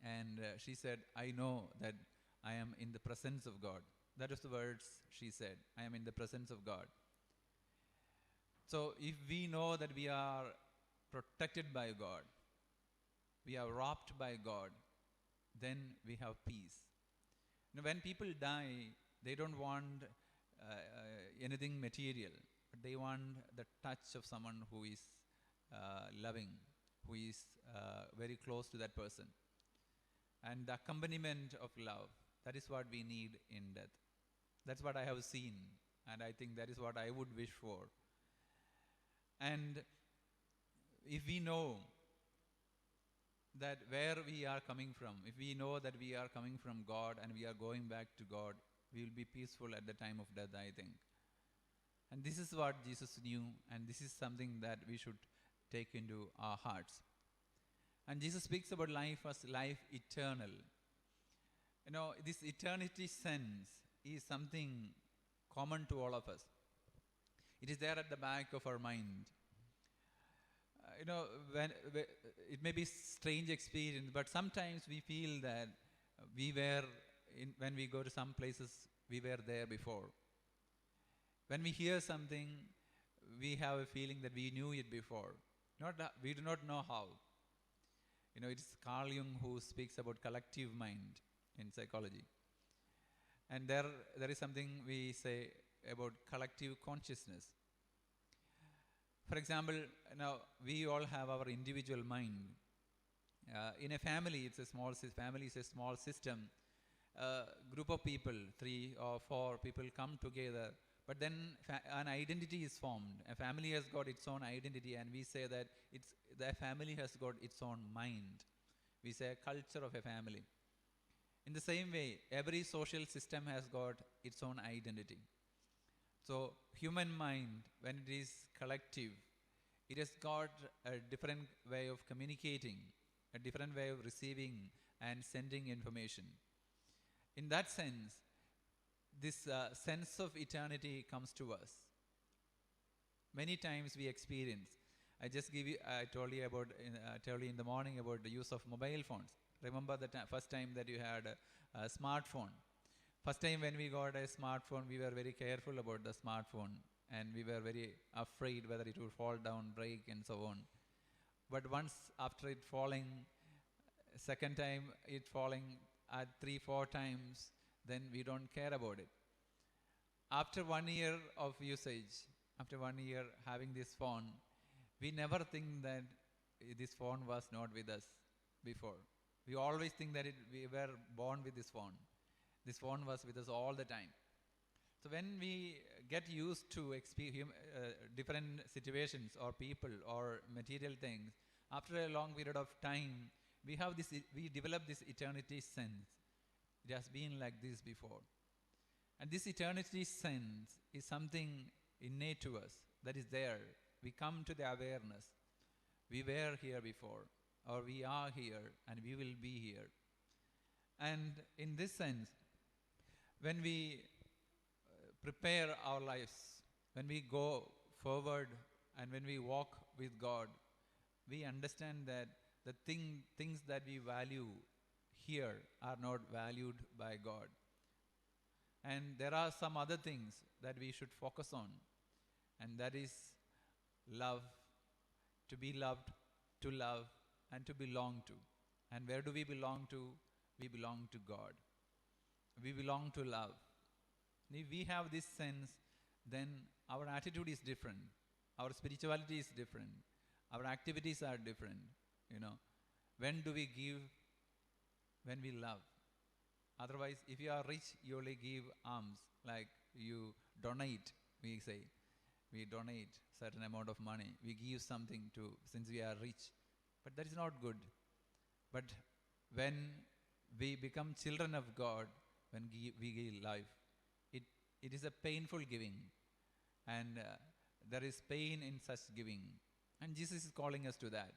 S1: And she said, I know that I am in the presence of God. That is the words she said. I am in the presence of God. So if we know that we are protected by God, we are wrapped by God, then we have peace. When people die, they don't want anything material, but they want the touch of someone who is loving, who is very close to that person. And the accompaniment of love, that is what we need in death. That's what I have seen, and I think that is what I would wish for. And if we know that where we are coming from, if we know that we are coming from God and we are going back to God, we will be peaceful at the time of death, I think. And this is what Jesus knew, and this is something that we should take into our hearts. And Jesus speaks about life as life eternal. This eternity sense is something common to all of us. It is there at the back of our mind. When it may be strange experience, but sometimes we feel that when we go to some places, we were there before. When we hear something, we have a feeling that we knew it before. We do not know how. It's Carl Jung who speaks about collective mind in psychology. And there is something we say about collective consciousness. For example, now we all have our individual mind. In a family, family is a small system. Group of people, 3 or 4 people come together, but then an identity is formed. A family has got its own identity, and we say that the family has got its own mind. We say a culture of a family. In the same way, every social system has got its own identity. So human mind, when it is collective, it has got a different way of communicating, a different way of receiving and sending information. In that sense, this sense of eternity comes to us. Many times we experience. I told you in the morning about the use of mobile phones. Remember the first time that you had a smartphone. First time when we got a smartphone, we were very careful about the smartphone, and we were very afraid whether it would fall down, break, and so on. But once after it falling, second time it falling at 3-4 times, then we don't care about it. After 1 year of usage, after 1 year having this phone, we never think that this phone was not with us before. We always think that we were born with this phone. This phone was with us all the time. So when we get used to different situations or people or material things, after a long period of time, we develop this eternity sense. It has been like this before. And this eternity sense is something innate to us, that is there. We come to the awareness. We were here before, or we are here, and we will be here. And in this sense, when we prepare our lives, when we go forward and when we walk with God, we understand that the things that we value here are not valued by God. And there are some other things that we should focus on, and that is love, to be loved, to love, and to belong to. And where do we belong to? We belong to God. We belong to love. And if we have this sense, then our attitude is different. Our spirituality is different. Our activities are different. When do we give? When we love. Otherwise, if you are rich, you only give alms, like you donate, we say. We donate certain amount of money. We give something since we are rich. But that is not good. But when we become children of God, when we give life, it is a painful giving. And there is pain in such giving. And Jesus is calling us to that.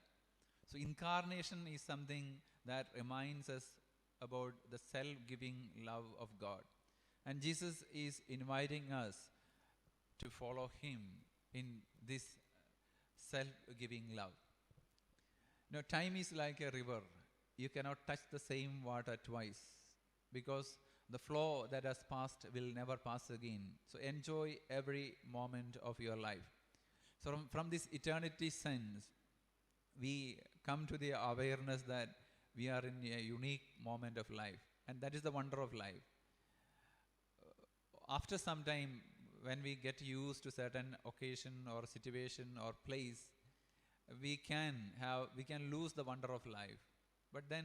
S1: So incarnation is something that reminds us about the self-giving love of God. And Jesus is inviting us to follow him in this self-giving love. Time is like a river. You cannot touch the same water twice, because the flow that has passed will never pass again. So enjoy every moment of your life. So from this eternity sense, we come to the awareness that we are in a unique moment of life. And that is the wonder of life. after some time, when we get used to certain occasion or situation or place, we can lose the wonder of life. But then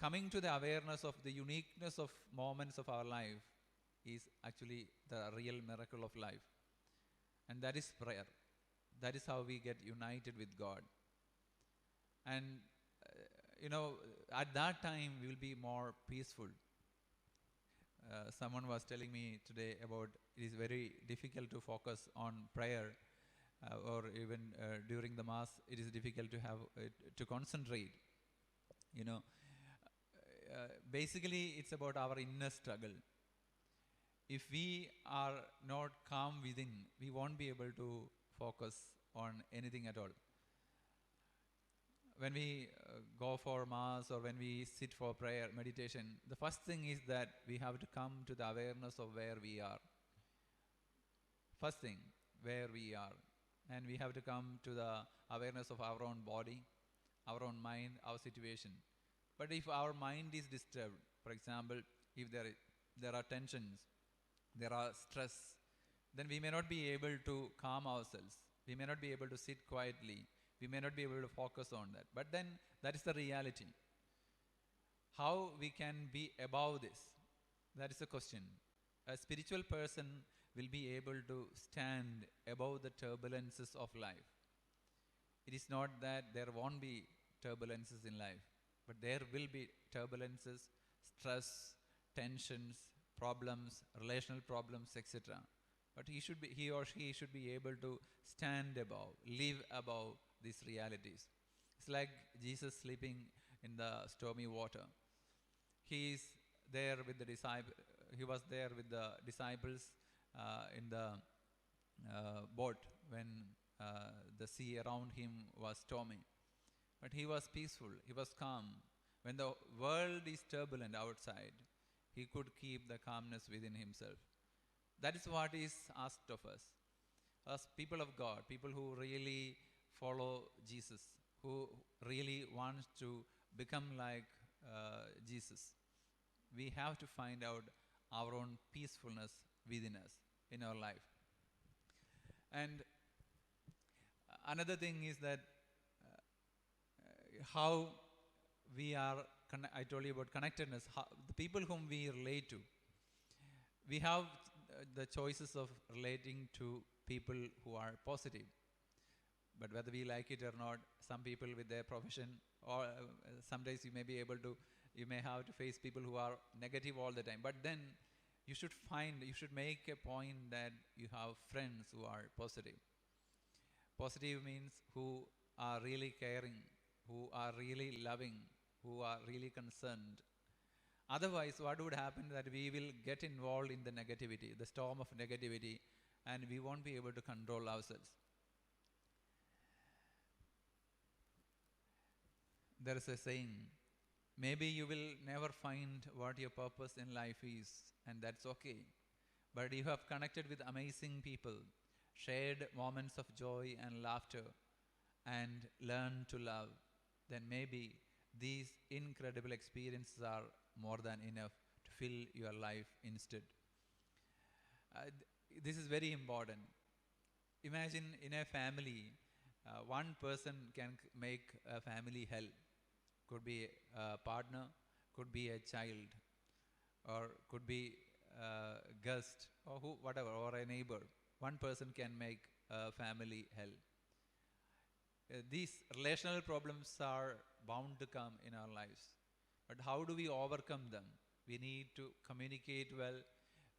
S1: coming to the awareness of the uniqueness of moments of our life is actually the real miracle of life. And that is prayer. That is how we get united with God. And at that time we will be more peaceful. Someone was telling me today about it is very difficult to focus on prayer, or even during the mass it is difficult to have to concentrate. Basically it's about our inner struggle. If we are not calm within, we won't be able to focus on anything at all. When we go for mass or when we sit for prayer, meditation, the first thing is that we have to come to the awareness of where we are. First thing, where we are. And we have to come to the awareness of our own body, our own mind, our situation. But if our mind is disturbed, for example, if there are tensions, there are stress, then we may not be able to calm ourselves. We may not be able to sit quietly. We may not be able to focus on that. But then that is the reality. How we can be above this? That is the question. A spiritual person will be able to stand above the turbulences of life. It is not that there won't be turbulences in life, but there will be turbulences, stress, tensions, problems, relational problems, etc. But he or she should be able to stand above, live above these realities. It's like Jesus sleeping in the stormy water. He is there with the disciples. He was there with the disciples in the boat when the sea around him was stormy. But he was peaceful. He was calm. When the world is turbulent outside, he could keep the calmness within himself. That is what is asked of us. As people of God, people who really follow Jesus, who really want to become like Jesus, we have to find out our own peacefulness within us, in our life. And another thing is that how we are, I told you about connectedness, the people whom we relate to. We have the choices of relating to people who are positive. But whether we like it or not, some people with their profession, or sometimes you may have to face people who are negative all the time. But then you should make a point that you have friends who are positive. Positive means who are really caring, who are really loving, who are really concerned. Otherwise, what would happen that we will get involved in the negativity, the storm of negativity, and we won't be able to control ourselves. There is a saying, maybe you will never find what your purpose in life is, and that's okay. But you have connected with amazing people, shared moments of joy and laughter, and learned to love, then maybe these incredible experiences are more than enough to fill your life instead. This is very important. Imagine in a family, one person can make a family hell. Could be a partner, could be a child, or could be a guest, or whatever, or a neighbor. One person can make a family hell. These relational problems are bound to come in our lives. But how do we overcome them? We need to communicate well.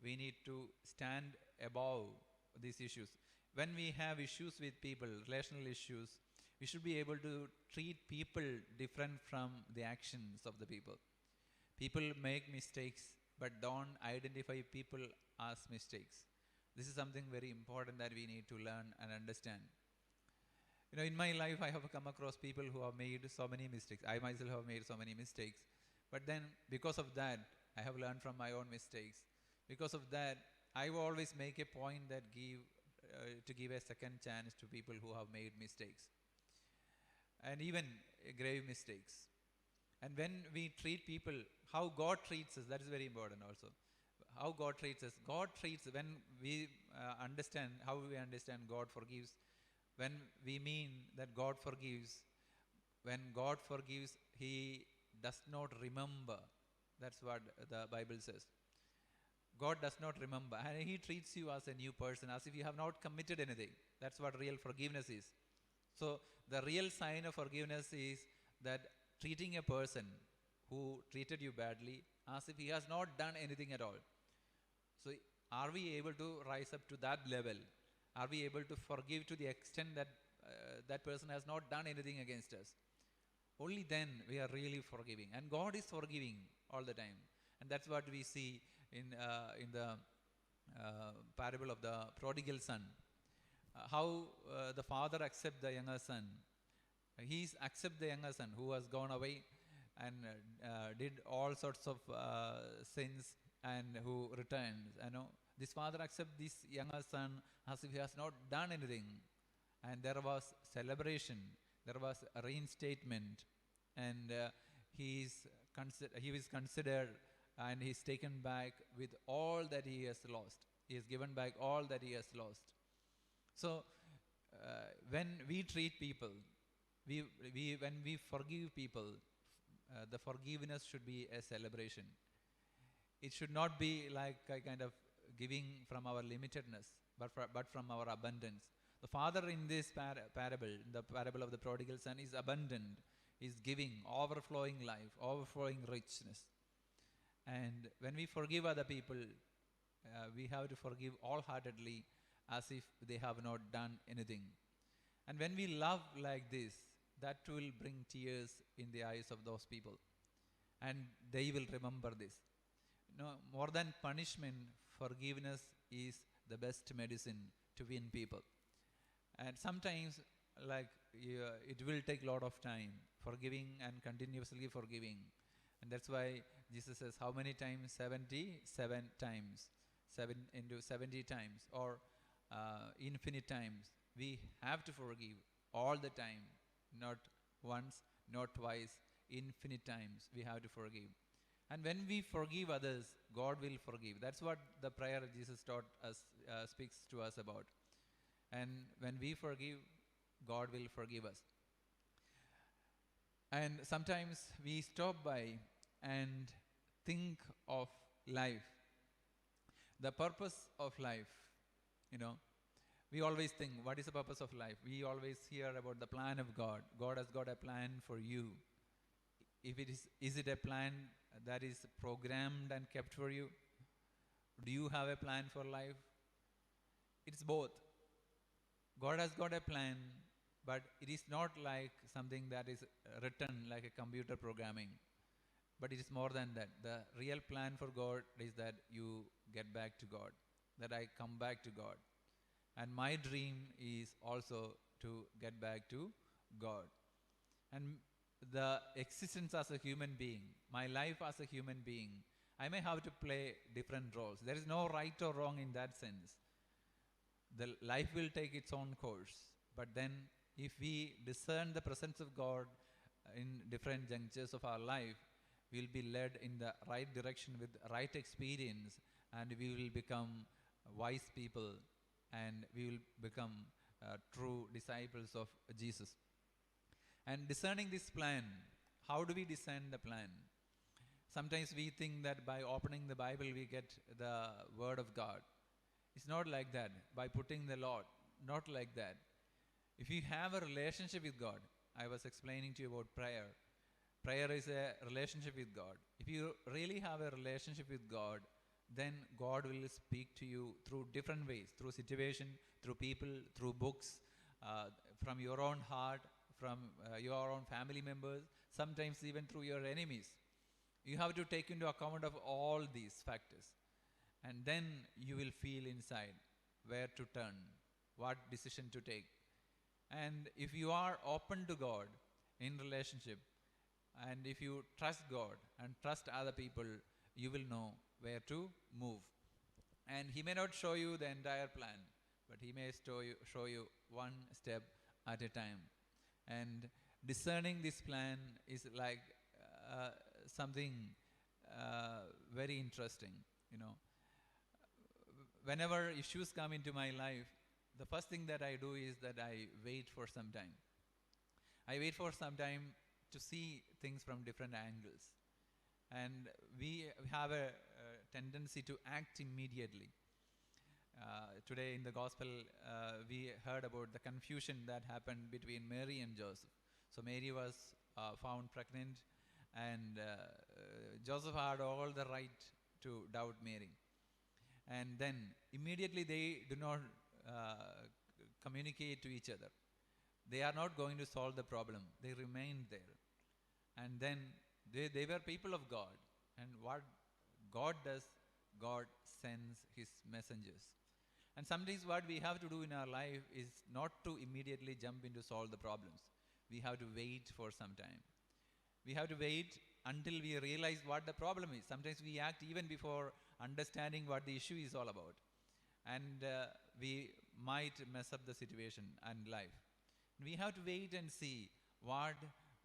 S1: We need to stand above these issues. When we have issues with people, relational issues, we should be able to treat people different from the actions of the people. People make mistakes, but don't identify people as mistakes. This is something very important that we need to learn and understand. In my life, I have come across people who have made so many mistakes. I myself have made so many mistakes. But then, because of that, I have learned from my own mistakes. Because of that, I will always make a point that to give a second chance to people who have made mistakes. And even grave mistakes. And when we treat people, how God treats us, that is very important also. how God treats us. God treats, when we understand, how we understand God forgives, when we mean that God forgives, when God forgives, He does not remember. That's what the Bible says. God does not remember, and He treats you as a new person, as if you have not committed anything. That's what real forgiveness is. So the real sign of forgiveness is that treating a person who treated you badly as if he has not done anything at all. So are we able to rise up to that level? Are we able to forgive to the extent that that person has not done anything against us? Only then we are really forgiving. And God is forgiving all the time. And that's what we see in the parable of the prodigal son. How the father accepts the younger son. He accepts the younger son who has gone away and did all sorts of sins, and who returns. This father accepts this younger son as if he has not done anything. And there was celebration, there was a reinstatement, and he is considered, and he is taken back with all that he has lost. He is given back all that he has lost. So when we treat people, when we forgive people, the forgiveness should be a celebration. It should not be like a kind of giving from our limitedness, but from our abundance. The father in this parable, the parable of the prodigal son, is abundant, is giving, overflowing life, overflowing richness. And when we forgive other people, we have to forgive all-heartedly, as if they have not done anything. And when we love like this, that will bring tears in the eyes of those people. And they will remember this. More than punishment, forgiveness is the best medicine to win people. And sometimes, it will take a lot of time, forgiving and continuously forgiving. And that's why Jesus says, how many times? 77 times. 7 into 70 times, or infinite times. We have to forgive all the time, not once, not twice, infinite times we have to forgive. And when we forgive others, God will forgive. That's what the prayer Jesus taught us, speaks to us about. And when we forgive, God will forgive us. And sometimes we stop by and think of life, the purpose of life. We always think, what is the purpose of life? We always hear about the plan of God. God has got a plan for you. If it is it a plan that is programmed and kept for you? Do you have a plan for life? It's both. God has got a plan, but it is not like something that is written like a computer programming. But it is more than that. The real plan for God is that you get back to God, that I come back to God. And my dream is also to get back to God. And the existence as a human being, my life as a human being, I may have to play different roles. There is no right or wrong in that sense. The life will take its own course. But then if we discern the presence of God in different junctures of our life, we will be led in the right direction with right experience, and we will become wise people, and we will become true disciples of Jesus. And discerning this plan, how do we discern the plan? Sometimes we think that by opening the Bible we get the word of God. It's not like that. By putting the Lord, not like that. If you have a relationship with God, I was explaining to you about prayer. Prayer is a relationship with God. If you really have a relationship with God, then God will speak to you through different ways, through situation, through people, through books, from your own heart, from your own family members, sometimes even through your enemies. You have to take into account of all these factors. And then you will feel inside where to turn, what decision to take. And if you are open to God in relationship, and if you trust God and trust other people, you will know where to move. And He may not show you the entire plan, but He may show you one step at a time. And discerning this plan is like something very interesting, whenever issues come into my life, the first thing that I do is that I wait for some time. I wait for some time to see things from different angles. And we have a tendency to act immediately. Today in the gospel, we heard about the confusion that happened between Mary and Joseph. So Mary was found pregnant, and Joseph had all the right to doubt Mary. And then immediately they do not communicate to each other. They are not going to solve the problem. They remained there. And then they were people of God. And what God does, God sends his messengers. And sometimes what we have to do in our life is not to immediately jump into solve the problems. We have to wait for some time. We have to wait until we realize what the problem is. Sometimes we act even before understanding what the issue is all about. And we might mess up the situation and life. We have to wait and see what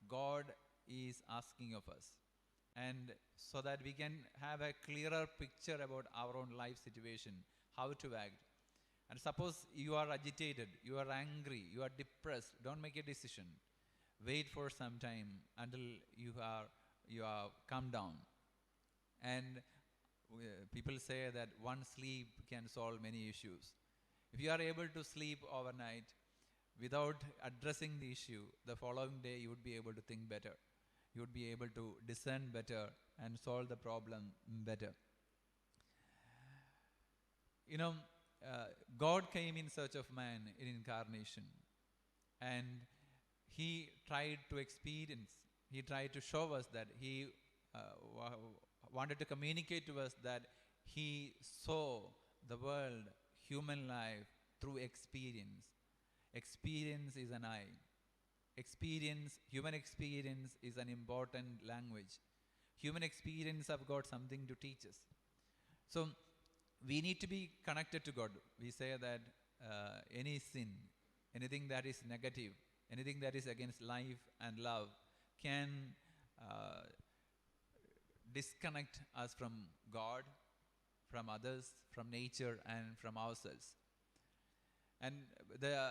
S1: God is asking of us. And so that we can have a clearer picture about our own life situation, how to act. And suppose you are agitated, you are angry, you are depressed, don't make a decision. Wait for some time until you are calm down. And people say that one sleep can solve many issues. If you are able to sleep overnight without addressing the issue, the following day you would be able to think better. You would be able to discern better and solve the problem better. You know, God came in search of man in incarnation, and he tried to experience, he tried to show us that he wanted to communicate to us that he saw the world, human life, through experience. Experience is an eye. Experience, human experience is an important language. Human experience have got something to teach us. So we need to be connected to God. We say that any sin, anything that is negative, anything that is against life and love can disconnect us from God, from others, from nature, and from ourselves. And the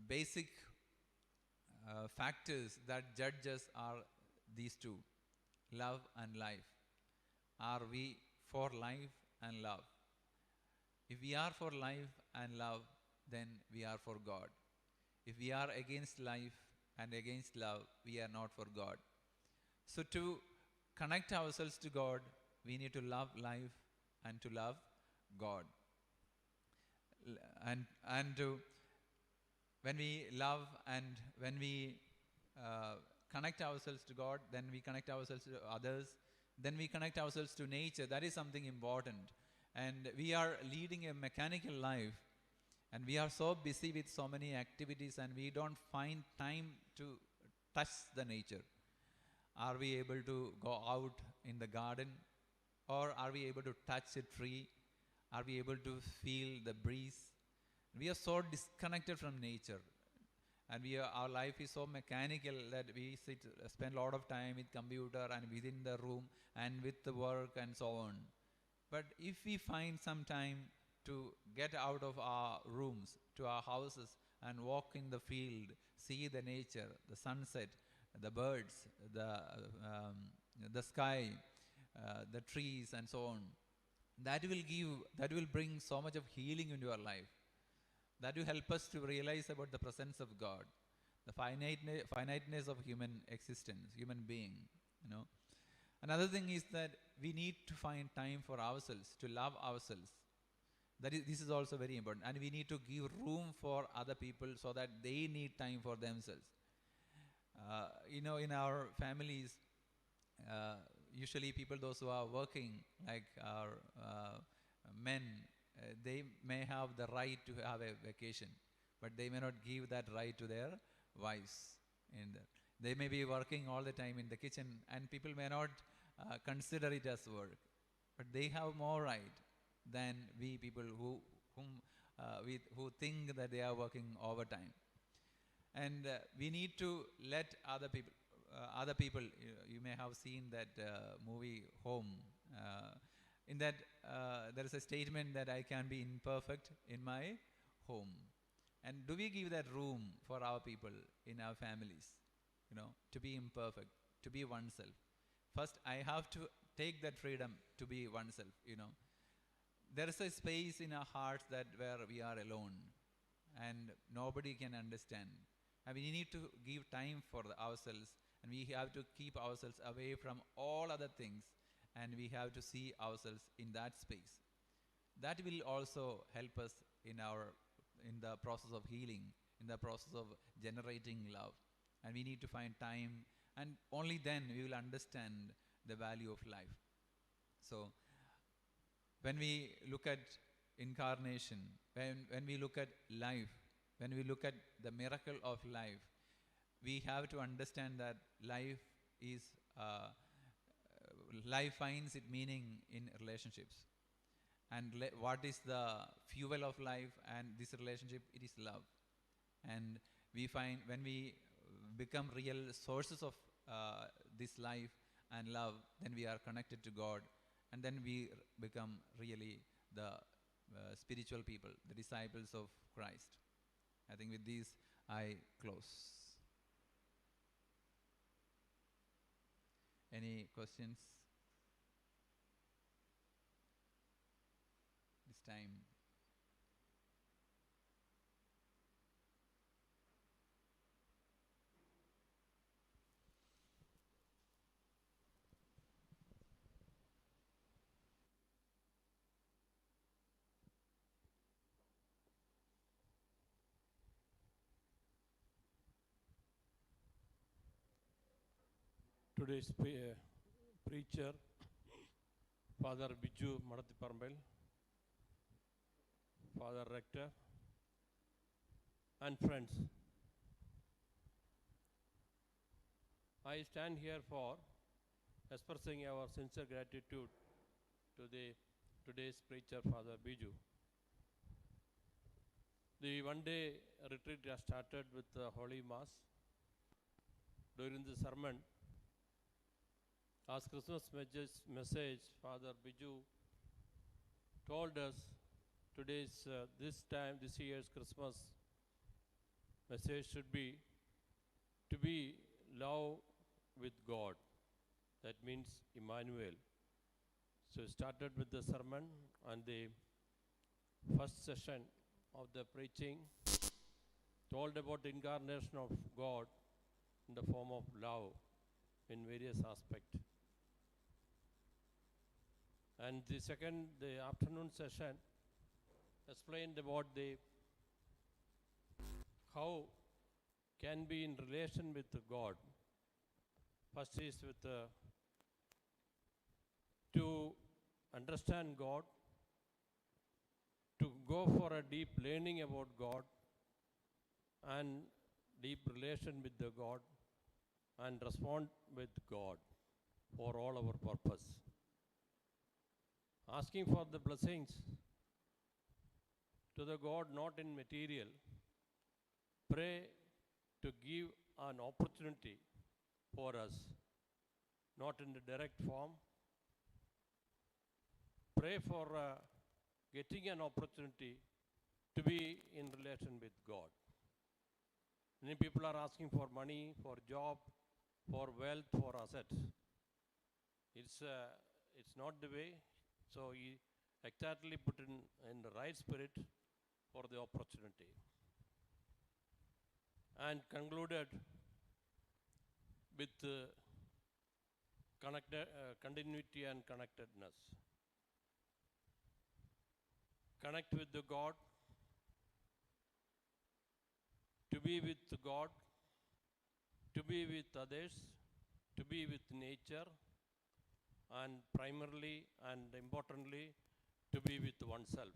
S1: basic factors that judge us are these two: love and life. Are we for life and love? If we are for life and love, then we are for God. If we are against life and against love, we are not for God. So to connect ourselves to God, we need to love life and to love God. And when we love and when we connect ourselves to God, then we connect ourselves to others, then we connect ourselves to nature. That is something important. And we are leading a mechanical life, and we are so busy with so many activities, and we don't find time to touch the nature. Are we able to go out in the garden, or are we able to touch a tree? Are we able to feel the breeze? We are so disconnected from nature, and our life is so mechanical that we spend a lot of time with computer and within the room and with the work and so on. But if we find some time to get out of our rooms to our houses and walk in the field, see the nature, the sunset, the birds, the sky, the trees, and so on, that will bring so much of healing into our life. That will help us to realize about the presence of God, the finiteness of human existence, human being. Another thing is that we need to find time for ourselves, to love ourselves. This is also very important. And we need to give room for other people so that they need time for themselves. In our families, usually people, those who are working, like our men, they may have the right to have a vacation, but they may not give that right to their wives. They may be working all the time in the kitchen, and people may not consider it as work, but they have more right than we people who think that they are working overtime. And we need to let other people, you may have seen that movie Home. in that there is a statement that I can be imperfect in my home. And do we give that room for our people in our families, to be imperfect, to be oneself? First, I have to take that freedom to be oneself, There is a space in our hearts that where we are alone and nobody can understand. And we need to give time for ourselves, and we have to keep ourselves away from all other things, and we have to see ourselves in that space. That will also help us in the process of healing, in the process of generating love. And we need to find time, and only then we will understand the value of life. So when we look at incarnation, when we look at life, when we look at the miracle of life, we have to understand that life finds its meaning in relationships. And what is the fuel of life and this relationship? It is love. And we find when we become real sources of this life and love, then we are connected to God, and then we become really the spiritual people, the disciples of Christ. I think with these I close. Any questions? This time.
S4: Today's preacher, Father Biju Madathiparambel, Father Rector, and friends. I stand here for expressing our sincere gratitude to today's preacher, Father Biju. The one-day retreat has started with the Holy Mass. During the sermon, as Christmas message, Father Biju told us this year's Christmas message should be to be love with God. That means Emmanuel. So we started with the sermon, and the first session of the preaching told about the incarnation of God in the form of love in various aspects. And the afternoon session explained about how can be in relation with God. First is to understand God, to go for a deep learning about God and deep relation with the God, and respond with God for all our purpose. Asking for the blessings to the God not in material. Pray to give an opportunity for us, not in the direct form. Pray for getting an opportunity to be in relation with God. Many people are asking for money, for job, for wealth, for assets. It's not the way. So he exactly put in the right spirit for the opportunity. And concluded with continuity and connectedness. Connect with the God, to be with God, to be with others, to be with nature, and primarily and importantly, to be with oneself.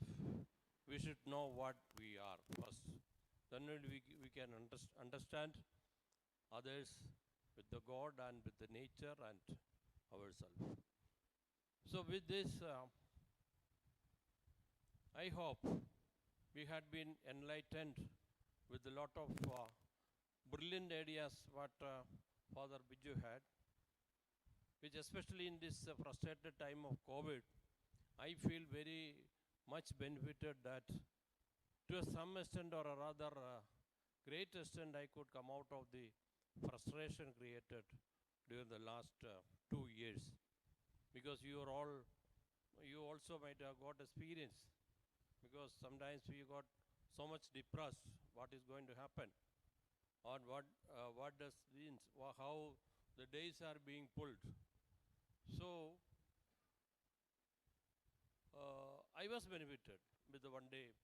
S4: We should know what we are first. Then we can understand others with the God and with the nature and ourselves. So with this, I hope we had been enlightened with a lot of brilliant ideas what Father Biju had, which especially in this frustrated time of COVID I feel very much benefited that to some extent or a rather great extent I could come out of the frustration created during the last 2 years, because you also might have got experience, because sometimes we got so much depressed what is going to happen, or what does means, how the days are being pulled. So I was benefited with the one day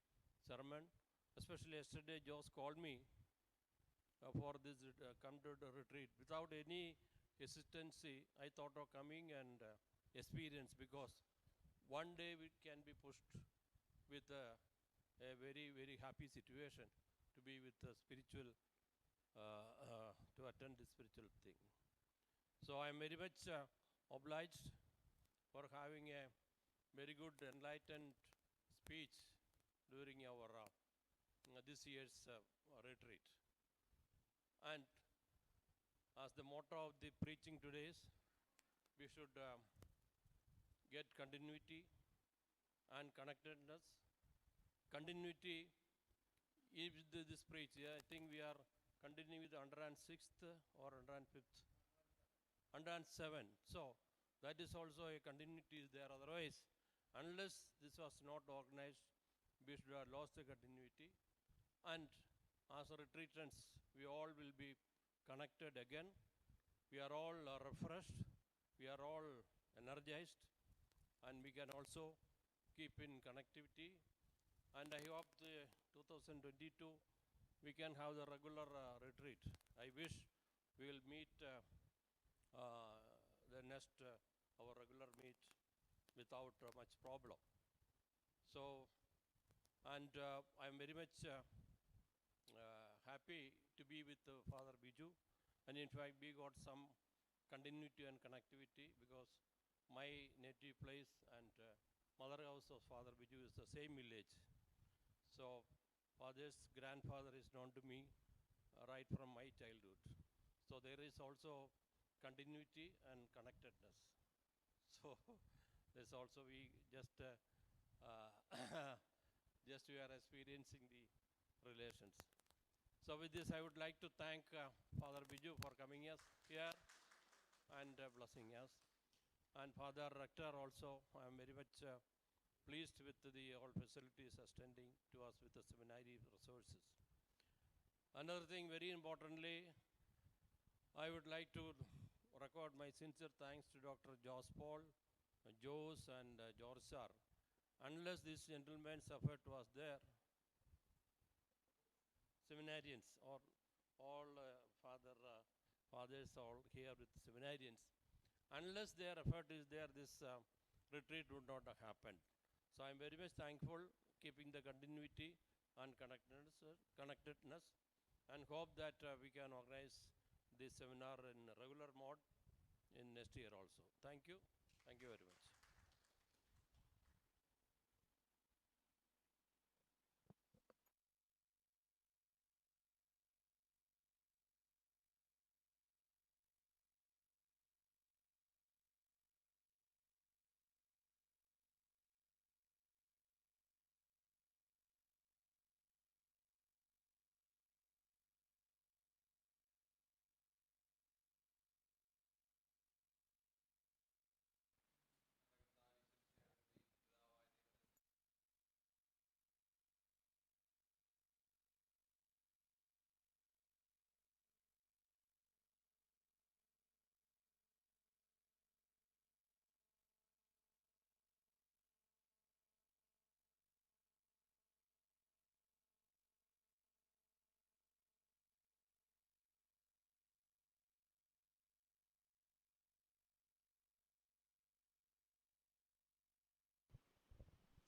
S4: sermon, especially yesterday. Josh called me for this come to the retreat. Without any hesitancy, I thought of coming and experience, because one day we can be pushed with a very, very happy situation to be with the spiritual, to attend the spiritual thing. So I am very much obliged for having a very good enlightened speech during our this year's retreat. And as the motto of the preaching today is, we should get continuity and connectedness. Continuity, if this preach, I think we are continuing with the 106th or 105th, 107. So that is also a continuity is there. Otherwise, unless this was not organized, we should have lost the continuity. And as retreatants, we all will be connected again. We are all refreshed. We are all energized. And we can also keep in connectivity. And I hope the 2022, we can have the regular retreat. I wish we will meet the next, our regular meet without much problem. So, and I'm very much happy to be with Father Biju, and in fact we got some continuity and connectivity, because my native place and mother house of Father Biju is the same village. So father's grandfather is known to me right from my childhood. So there is also continuity and connectedness. So there's also we just just we are experiencing the relations. So with this, I would like to thank Father Biju for coming us here and blessing us. And Father Rector also, I am very much pleased with the all facilities extending to us with the seminary resources. Another thing, very importantly, I would like to record my sincere thanks to Dr. Josh Paul, Jose and George sir. Unless this gentleman's effort was there, seminarians or all fathers all here with seminarians, unless their effort is there, this retreat would not have happened. So I am very much thankful, keeping the continuity and connectedness, and hope that we can organize this seminar in regular mode in next year also. Thank you. Thank you very much.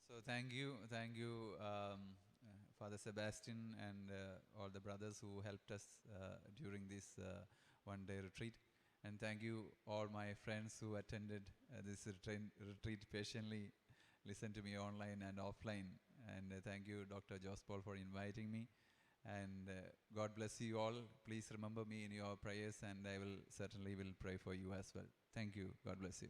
S1: So thank you, Father Sebastian and all the brothers who helped us during this one-day retreat. And thank you all my friends who attended this retreat patiently, listened to me online and offline. And thank you, Dr. Josh Paul, for inviting me. And God bless you all. Please remember me in your prayers, and I will certainly will pray for you as well. Thank you. God bless you.